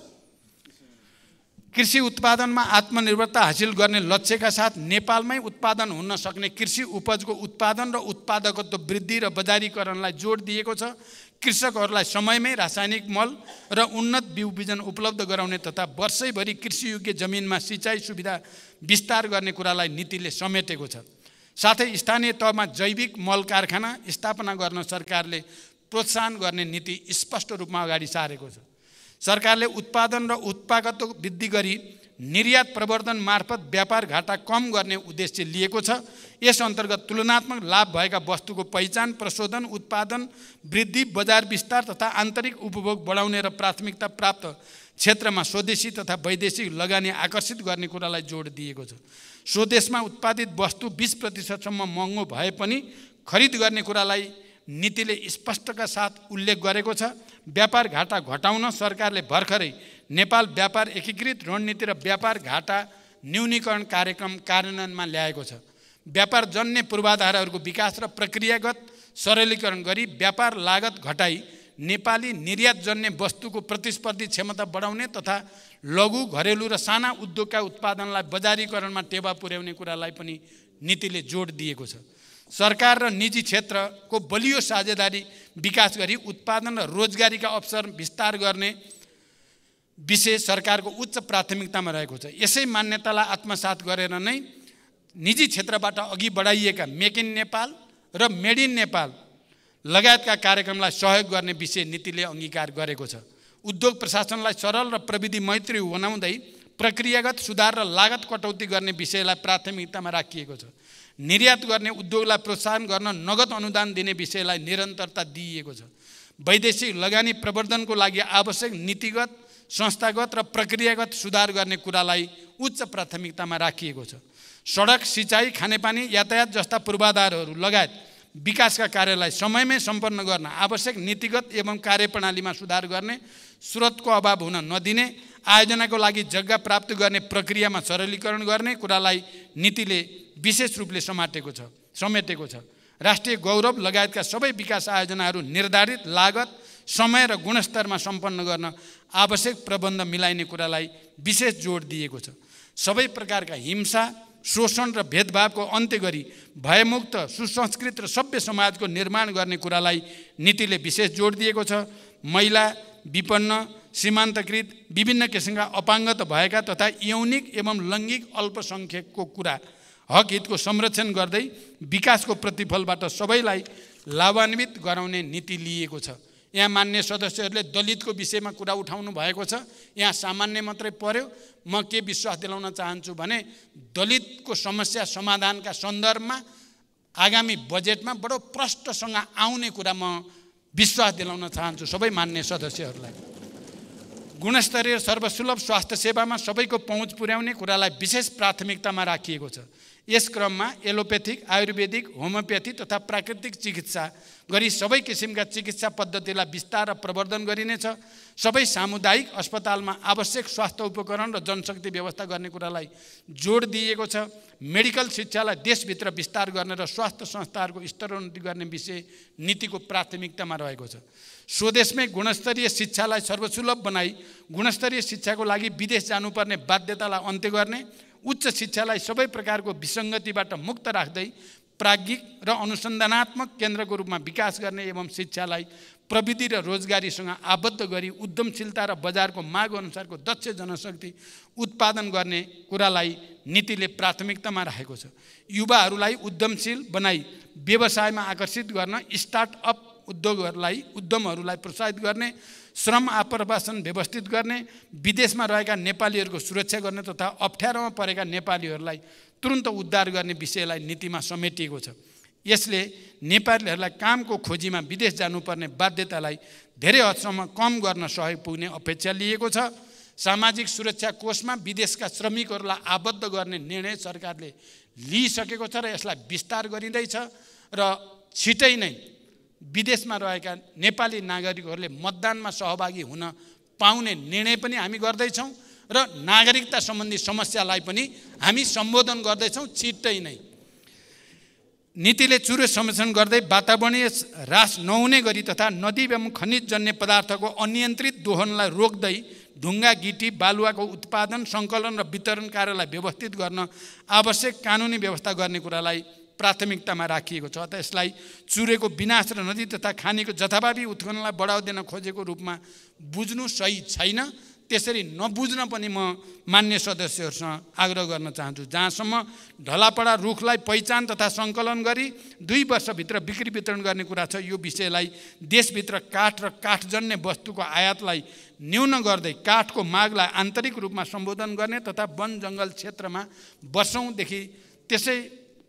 कृषि उत्पादनमा आत्मनिर्भरता हासिल गर्ने लक्ष्यका साथ नेपालमै उत्पादन हुन सक्ने कृषि उपजको उत्पादन र उत्पादकत्व वृद्धि र बजारीकरणलाई जोड दिएको छ। कृषकहरूलाई समयमै रासायनिक मल र उन्नत बिउ बिजन उपलब्ध गराउने तथा वर्षैभरि कृषियोग्य जमिनमा सिँचाइ सुविधा विस्तार गर्ने कुरालाई नीतिले समेटेको छ। साथै स्थानीय तहमा जैविक मल कारखाना स्थापना गर्न सरकारले प्रोत्साहन गर्ने नीति स्पष्ट रूपमा अगाडि सारेको छ। सरकारले उत्पादन र उत्पादकत्व वृद्धि गरी निर्यात प्रवर्धन मार्फत व्यापार घाटा कम गर्ने उद्देश्य लिएको छ। यस अन्तर्गत तुलनात्मक लाभ भएका वस्तुको पहिचान, प्रशोधन, उत्पादन वृद्धि, बजार विस्तार तथा आन्तरिक उपभोग बढाउने र प्राथमिकता प्राप्त क्षेत्रमा स्वदेशी तथा वैदेशिक लगानी आकर्षित गर्ने कुरालाई जोड दिएको छ। स्वदेशमा उत्पादित वस्तु 20% महँगो भए पनि खरिद गर्ने कुरालाई नीतिले स्पष्टका साथ उल्लेख गरेको छ। व्यापार घाटा घटाउन सरकारले भर्खरै नेपाल व्यापार एकीकृत रणनीति र व्यापार घाटा न्यूनीकरण कार्यक्रम कार्यान्वयनमा ल्याएको छ। व्यापार जन्य पूर्वाधारहरूको विकास र प्रक्रियागत सरलीकरण गरी व्यापार लागत घटाई नेपाली निर्यात जन्य वस्तुको प्रतिस्पर्धी क्षमता बढाउने तथा लघु घरेलु र साना उद्योगका उत्पादनलाई बजारीकरणमा टेवा पुर्याउने कुरालाई पनि नीतिले जोड दिएको छ। सरकार र निजी क्षेत्रको बलियो साझेदारी विकास गरी उत्पादन र रोजगारीका अवसर विस्तार गर्ने विषय सरकारको उच्च प्राथमिकतामा रहेको छ। यसै मान्यतालाई आत्मसात गरेर नै निजी क्षेत्रबाट अघि बढाइएका मेक इन नेपाल र मेड इन नेपाल लगायतका कार्यक्रमलाई सहयोग गर्ने विषय नीतिले अङ्गीकार गरेको छ। उद्योग प्रशासनलाई सरल र प्रविधि मैत्री बनाउँदै प्रक्रियागत सुधार र लागत कटौती गर्ने विषयलाई प्राथमिकतामा राखिएको छ। निर्यात गर्ने उद्योगलाई प्रोत्साहन गर्न नगद अनुदान दिने विषयलाई निरन्तरता दिइएको छ। वैदेशिक लगानी प्रवर्धनको लागि आवश्यक नीतिगत संस्थागत र प्रक्रियागत सुधार गर्ने कुरालाई उच्च प्राथमिकतामा राखिएको छ। सडक सिँचाइ खानेपानी यातायात जस्ता पूर्वाधारहरू लगायत विकासका कार्यलाई समयमै सम्पन्न गर्न आवश्यक नीतिगत एवं कार्यप्रणालीमा सुधार गर्ने, स्रोतको अभाव हुन नदिने, आयोजनाको लागि जग्गा प्राप्त गर्ने प्रक्रियामा सरलीकरण गर्ने कुरालाई नीतिले विशेष रूपले समेटेको छ। राष्ट्रिय गौरव लगायतका सबै विकास आयोजनाहरू निर्धारित लागत, समय र गुणस्तरमा सम्पन्न गर्न आवश्यक प्रबन्ध मिलाइने कुरालाई विशेष जोड दिएको छ। सबै प्रकारका हिंसा, शोषण र भेदभावको अन्त्य गरी भयमुक्त, सुसंस्कृत र सभ्य समाजको निर्माण गर्ने कुरालाई नीतिले विशेष जोड दिएको छ। महिला, विपन्न, सीमान्तकृत, विभिन्न किसिमका अपाङ्गता भएका तथा यौनिक एवं लैङ्गिक अल्पसङ्ख्यकको हक हितको संरक्षण गर्दै विकासको प्रतिफलबाट सबैलाई लाभान्वित गराउने नीति लिएको छ। यहाँ मान्य सदस्यहरूले दलितको विषयमा कुरा उठाउनु भएको छ। यहाँ सामान्य मात्रै पर्यो। म के विश्वास दिलाउन चाहन्छु भने दलितको समस्या समाधानका सन्दर्भमा आगामी बजेटमा बडो प्रष्टसँग आउने कुरा म विश्वास दिलाउन चाहन्छु सबै मान्य सदस्यहरूलाई। गुणस्तरीय सर्वसुलभ स्वास्थ्य सेवामा सबैको पहुँच पुर्याउने कुरालाई विशेष प्राथमिकतामा राखिएको छ। यस क्रममा एलोपेथिक, आयुर्वेदिक, होमियोप्याथी तथा प्राकृतिक चिकित्सा गरी सबै किसिमका चिकित्सा पद्धतिलाई विस्तार र प्रवर्धन गरिनेछ। सबै सामुदायिक अस्पतालमा आवश्यक स्वास्थ्य उपकरण र जनशक्ति व्यवस्था गर्ने कुरालाई जोड दिएको छ। मेडिकल शिक्षालाई देशभित्र विस्तार गर्ने र स्वास्थ्य संस्थाहरूको स्तरोन्नति गर्ने विषय नीतिको प्राथमिकतामा रहेको छ। स्वदेशमै गुणस्तरीय शिक्षालाई सर्वसुलभ बनाई गुणस्तरीय शिक्षाको लागि विदेश जानुपर्ने बाध्यतालाई अन्त्य गर्ने, उच्च शिक्षालाई सबै प्रकारको विसङ्गतिबाट मुक्त राख्दै प्राज्ञिक र अनुसन्धानात्मक केन्द्रको रूपमा विकास गर्ने एवं शिक्षालाई प्रविधि र रोजगारीसँग आबद्ध गरी उद्यमशीलता र बजारको माग अनुसारको दक्ष जनशक्ति उत्पादन गर्ने कुरालाई नीतिले प्राथमिकतामा राखेको छ। युवाहरूलाई उद्यमशील बनाई व्यवसायमा आकर्षित गर्न, स्टार्टअप उद्यमहरूलाई प्रोत्साहित गर्ने, श्रम आप्रवासन व्यवस्थित गर्ने, विदेशमा रहेका नेपालीहरूको सुरक्षा गर्ने तथा अप्ठ्यारोमा परेका नेपालीहरूलाई तुरुन्त उद्धार गर्ने विषयलाई नीतिमा समेटिएको छ। यसले नेपालीहरूलाई कामको खोजीमा विदेश जानुपर्ने बाध्यतालाई धेरै हदसम्म कम गर्न सहयोग पुग्ने अपेक्षा लिएको छ। सामाजिक सुरक्षा कोषमा विदेशका श्रमिकहरूलाई आबद्ध गर्ने निर्णय सरकारले लिइसकेको छ र यसलाई विस्तार गरिँदैछ र छिटै नै विदेशमा रहेका नेपाली नागरिकहरूले मतदानमा सहभागी हुन पाउने निर्णय पनि हामी गर्दैछौँ र नागरिकता सम्बन्धी समस्यालाई पनि हामी सम्बोधन गर्दैछौँ छिट्टै नै। नीतिले चुरो संरक्षण गर्दै वातावरणीय ह्रास नहुने गरी तथा नदी एवं खनिजजन्य पदार्थको अनियन्त्रित दोहनलाई रोक्दै ढुङ्गा, गिटी, बालुवाको उत्पादन, सङ्कलन र वितरण कार्यलाई व्यवस्थित गर्न आवश्यक कानुनी व्यवस्था गर्ने कुरालाई प्राथमिकतामा राखिएको छ। अतः यसलाई चुरेको विनाश र नदी तथा खानीको जथाभावी उत्खननलाई बढावा दिन खोजेको रूपमा बुझ्नु सही छैन। त्यसरी नबुझ्न पनि म मान्य सदस्यहरूसँग आग्रह गर्न चाहन्छु। जहाँसम्म ढलापडा रुखलाई पहिचान तथा सङ्कलन गरी 2 वर्षभित्र बिक्री वितरण गर्ने कुरा छ, यो विषयलाई देशभित्र काठ र काठजन्य वस्तुको आयातलाई न्यून गर्दै काठको मागलाई आन्तरिक रूपमा सम्बोधन गर्ने तथा वन जङ्गल क्षेत्रमा वर्षौँदेखि त्यसै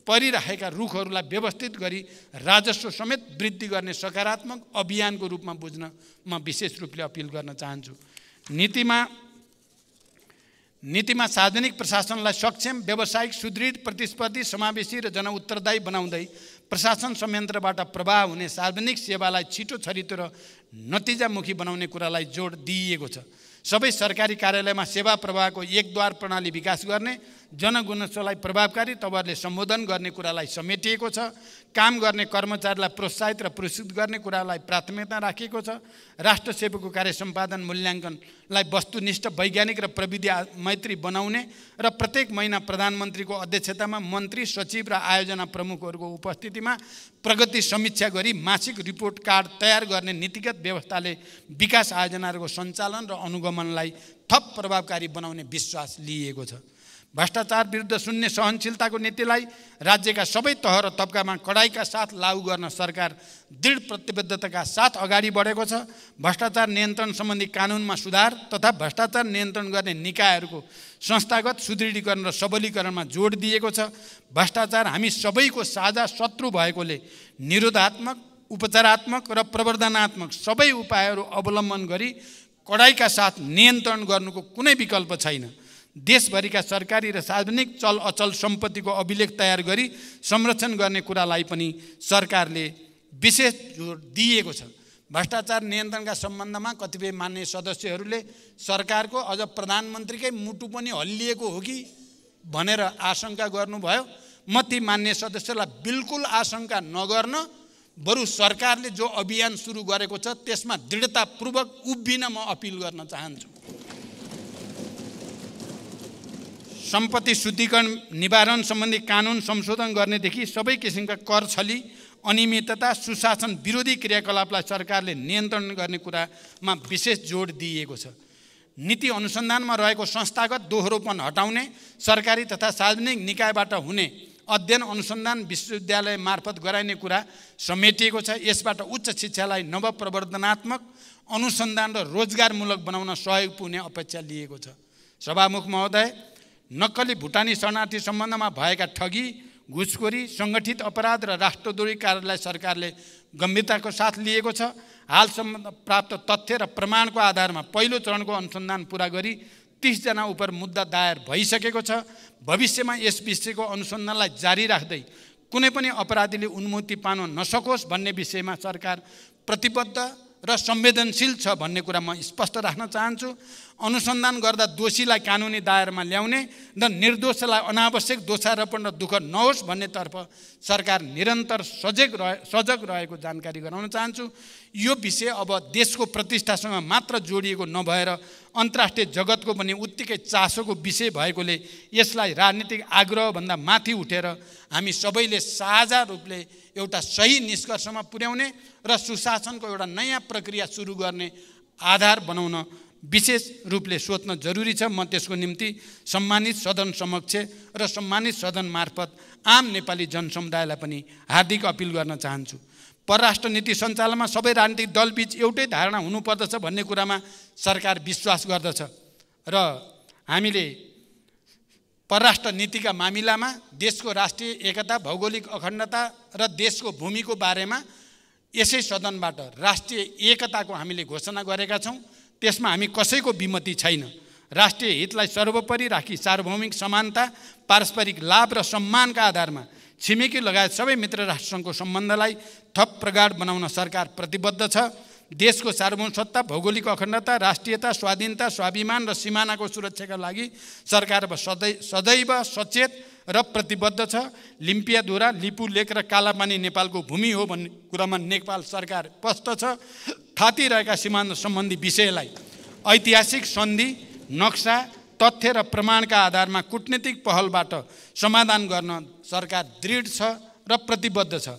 परिरहेका रुखहरूलाई व्यवस्थित गरी राजस्व समेत वृद्धि गर्ने सकारात्मक अभियानको रूपमा बुझ्न म विशेष रूपले अपिल गर्न चाहन्छु। नीतिमा सार्वजनिक प्रशासनलाई सक्षम, व्यावसायिक, सुदृढ, प्रतिस्पर्धी, समावेशी र जनउत्तरदायी बनाउँदै प्रशासन संयन्त्रबाट प्रवाह हुने सार्वजनिक सेवालाई छिटो, छरितो र नतिजामुखी बनाउने कुरालाई जोड दिइएको छ। सबै सरकारी कार्यालयमा सेवा प्रवाहको एकद्वार प्रणाली विकास गर्ने, जनगुनासोलाई प्रभावकारी तवरले सम्बोधन गर्ने कुरालाई समेटिएको छ। काम गर्ने कर्मचारीलाई प्रोत्साहित र पुरस्कृत गर्ने कुरालाई प्राथमिकता राखिएको छ। राष्ट्र सेवाको कार्य सम्पादन मूल्याङ्कनलाई वस्तुनिष्ठ, वैज्ञानिक र प्रविधि मैत्री बनाउने र प्रत्येक महिना प्रधानमन्त्रीको अध्यक्षतामा मन्त्री, सचिव र आयोजना प्रमुखहरूको उपस्थितिमा प्रगति समीक्षा गरी मासिक रिपोर्ट कार्ड तयार गर्ने नीतिगत व्यवस्थाले विकास आयोजनाहरूको सञ्चालन र अनुगमनलाई थप प्रभावकारी बनाउने विश्वास लिएको छ। भ्रष्टाचार विरुद्ध शून्य सहनशीलताको नीतिलाई राज्यका सबै तह र तबकामा कडाइका साथ लागू गर्न सरकार दृढ प्रतिबद्धताका साथ अगाडि बढेको छ। भ्रष्टाचार नियन्त्रण सम्बन्धी कानुनमा सुधार तथा भ्रष्टाचार नियन्त्रण गर्ने निकायहरूको संस्थागत सुदृढीकरण र सबलीकरणमा जोड दिएको छ। भ्रष्टाचार हामी सबैको साझा शत्रु भएकोले निरोधात्मक, उपचारात्मक र प्रवर्धनात्मक सबै उपायहरू अवलम्बन गरी कडाइका साथ नियन्त्रण गर्नुको कुनै विकल्प छैन। देशभरिका सरकारी र सार्वजनिक चल अचल सम्पत्तिको अभिलेख तयार गरी संरक्षण गर्ने कुरालाई पनि सरकारले विशेष जोड दिएको छ। भ्रष्टाचार नियन्त्रणका सम्बन्धमा कतिपय मान्य सदस्यहरूले सरकारको अझ प्रधानमन्त्रीकै मुटु पनि हल्लिएको हो कि भनेर आशंका गर्नुभयो। म ती मान्य सदस्यलाई बिल्कुल आशंका नगर्न, बरु सरकारले जो अभियान सुरु गरेको छ त्यसमा दृढतापूर्वक उभिन म अपिल गर्न चाहन्छु। सम्पत्ति शुद्धिकरण निवारण सम्बन्धी कानुन संशोधन गर्नेदेखि सबै किसिमका कर छली, अनियमितता, सुशासन विरोधी क्रियाकलापलाई सरकारले नियन्त्रण गर्ने कुरामा विशेष जोड दिएको छ। नीति अनुसन्धानमा रहेको संस्थागत दोहोरोपन हटाउने, सरकारी तथा सार्वजनिक निकायबाट हुने अध्ययन अनुसन्धान विश्वविद्यालय मार्फत गराइने कुरा समेटिएको छ। यसबाट उच्च शिक्षालाई नवप्रवर्धनात्मक, अनुसन्धान र रोजगारमूलक बनाउन सहयोग पुग्ने अपेक्षा लिएको छ। सभामुख महोदय, नक्कली भुटानी शरणार्थी सम्बन्धमा भएका ठगी, घुसखोरी, सङ्गठित अपराध र राष्ट्रद्रोही कार्यलाई सरकारले गम्भीरताको साथ लिएको छ। हालसम्म प्राप्त तथ्य र प्रमाणको आधारमा पहिलो चरणको अनुसन्धान पुरा गरी 30 जना उप मुद्दा दायर भइसकेको छ। भविष्यमा यस विषयको अनुसन्धानलाई जारी राख्दै कुनै पनि अपराधीले उन्मुक्ति पाउन नसकोस् भन्ने विषयमा सरकार प्रतिबद्ध र संवेदनशील छ भन्ने कुरा म स्पष्ट राख्न चाहन्छु। अनुसन्धान गर्दा दोषीलाई कानुनी दायरामा ल्याउने र निर्दोषलाई अनावश्यक दोषारोपण र दुःख नहोस् भन्नेतर्फ सरकार निरन्तर सजग रहेको जानकारी गराउन चाहन्छु। यो विषय अब देशको प्रतिष्ठासँग मात्र जोडिएको नभएर अन्तर्राष्ट्रिय जगतको पनि उत्तिकै चासोको विषय भएकोले यसलाई राजनीतिक आग्रहभन्दा माथि उठेर हामी सबैले साझा रूपले एउटा सही निष्कर्षमा पुर्याउने र सुशासनको एउटा नयाँ प्रक्रिया सुरु गर्ने आधार बनाउन विशेष रूपले सोच्न जरुरी छ। म त्यसको निम्ति सम्मानित सदन समक्ष र सम्मानित सदन मार्फत आम नेपाली जनसमुदायलाई पनि हार्दिक अपिल गर्न चाहन्छु। परराष्ट्र नीति सञ्चालनमा सबै राजनीतिक दलबीच एउटै धारणा हुनुपर्दछ भन्ने कुरामा सरकार विश्वास गर्दछ र हामीले परराष्ट्र नीतिका मामिलामा देशको राष्ट्रिय एकता, भौगोलिक अखण्डता र देशको भूमिको बारेमा यसै सदनबाट राष्ट्रिय एकताको हामीले घोषणा गरेका छौँ। त्यसमा हामी कसैको विमति छैन। राष्ट्रिय हितलाई सर्वोपरि राखी सार्वभौमिक समानता, पारस्परिक लाभ र सम्मानका आधारमा छिमेकी लगायत सबै मित्र राष्ट्रसँगको सम्बन्धलाई थप प्रगाढ बनाउन सरकार प्रतिबद्ध छ। देशको सार्वभौमसत्ता, भौगोलिक अखण्डता, राष्ट्रियता, स्वाधीनता, स्वाभिमान र सिमानाको सुरक्षाका लागि सरकार सदैव सचेत र प्रतिबद्ध छ। लिम्पियाधुरा, लिपुलेक र कालापानी नेपालको भूमि हो भन्ने कुरामा नेपाल सरकार स्पष्ट छ। थातिरहेका सीमान्त सम्बन्धी विषयलाई ऐतिहासिक सन्धि, नक्सा, तथ्य र प्रमाणका आधारमा कूटनीतिक पहलबाट समाधान गर्न सरकार दृढ छ र प्रतिबद्ध छ।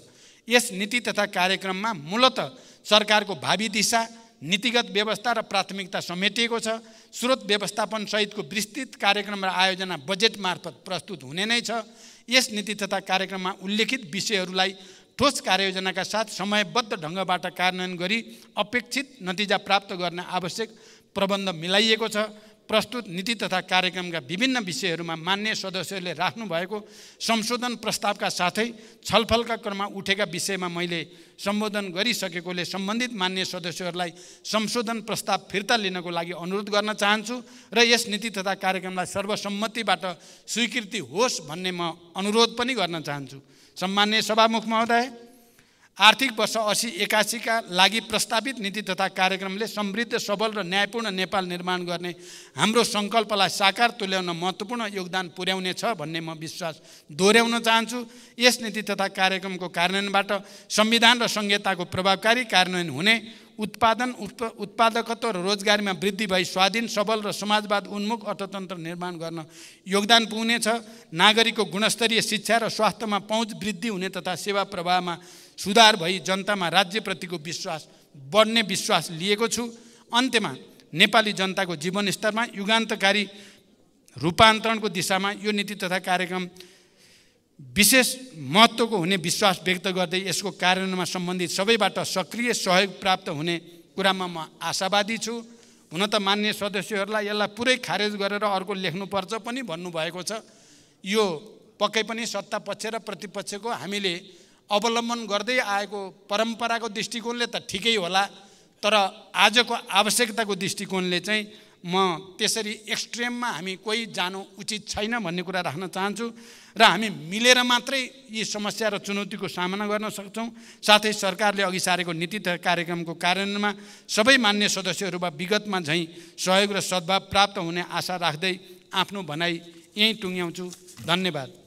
यस नीति तथा कार्यक्रममा मूलतः सरकारको भावी दिशा, नीतिगत व्यवस्था र प्राथमिकता समेटिएको छ। स्रोत व्यवस्थापन सहितको विस्तृत कार्यक्रम र आयोजना बजेट मार्फत प्रस्तुत हुने नै छ। यस नीति तथा कार्यक्रममा उल्लेखित विषयहरूलाई ठोस कार्ययोजनाका साथ समयबद्ध ढङ्गबाट कार्यान्वयन गरी अपेक्षित नतिजा प्राप्त गर्न आवश्यक प्रबन्ध मिलाइएको छ। प्रस्तुत नीति तथा कार्यक्रमका विभिन्न विषयहरूमा मान्य सदस्यहरूले राख्नुभएको संशोधन प्रस्तावका साथै छलफलका क्रममा उठेका विषयमा मैले सम्बोधन गरिसकेकोले सम्बन्धित मान्य सदस्यहरूलाई संशोधन प्रस्ताव फिर्ता लिनको लागि अनुरोध गर्न चाहन्छु र यस नीति तथा कार्यक्रमलाई सर्वसम्मतिबाट स्वीकृति होस् भन्ने म अनुरोध पनि गर्न चाहन्छु। सम्माननीय सभामुख महोदय, आर्थिक वर्ष 80-81 का लागि प्रस्तावित नीति तथा कार्यक्रमले समृद्ध, सबल र न्यायपूर्ण नेपाल निर्माण गर्ने हाम्रो सङ्कल्पलाई साकार तुल्याउन महत्त्वपूर्ण योगदान पुर्याउनेछ भन्ने म विश्वास दोहोऱ्याउन चाहन्छु। यस नीति तथा कार्यक्रमको कार्यान्वयनबाट संविधान र संहिताको प्रभावकारी कार्यान्वयन हुने, उत्पादकत्व र रोजगारीमा वृद्धि भई स्वाधीन, सबल र समाजवाद उन्मुख अर्थतन्त्र निर्माण गर्न योगदान पुग्नेछ। नागरिकको गुणस्तरीय शिक्षा र स्वास्थ्यमा पहुँच वृद्धि हुने तथा सेवा प्रवाहमा सुधार भई जनतामा राज्यप्रतिको विश्वास बढ्ने विश्वास लिएको छु। अन्त्यमा नेपाली जनताको जीवनस्तरमा युगान्तकारी रूपान्तरणको दिशामा यो नीति तथा कार्यक्रम विशेष महत्त्वको हुने विश्वास व्यक्त गर्दै यसको कार्यान्वयनमा सम्बन्धित सबैबाट सक्रिय सहयोग प्राप्त हुने कुरामा म आशावादी छु। हुन त मान्य सदस्यहरूलाई यसलाई पुरै खारेज गरेर अर्को लेख्नुपर्छ पनि भन्नुभएको छ। यो पक्कै पनि सत्ता पक्ष र प्रतिपक्षको हामीले अवलम्बन गर्दै आएको परम्पराको दृष्टिकोणले त ठिकै होला, तर आजको आवश्यकताको दृष्टिकोणले चाहिँ म त्यसरी एक्सट्रिममा हामी कोही जानु उचित छैन भन्ने कुरा राख्न चाहन्छु र हामी मिलेर मात्रै यी समस्या र चुनौतीको सामना गर्न सक्छौँ। साथै सरकारले अघि सारेको नीति तथा कार्यक्रमको कार्यान्वयनमा सबै मान्य सदस्यहरूमा विगतमा झैँ सहयोग र सद्भाव प्राप्त हुने आशा राख्दै आफ्नो भनाइ यहीँ टुङ्ग्याउँछु। धन्यवाद।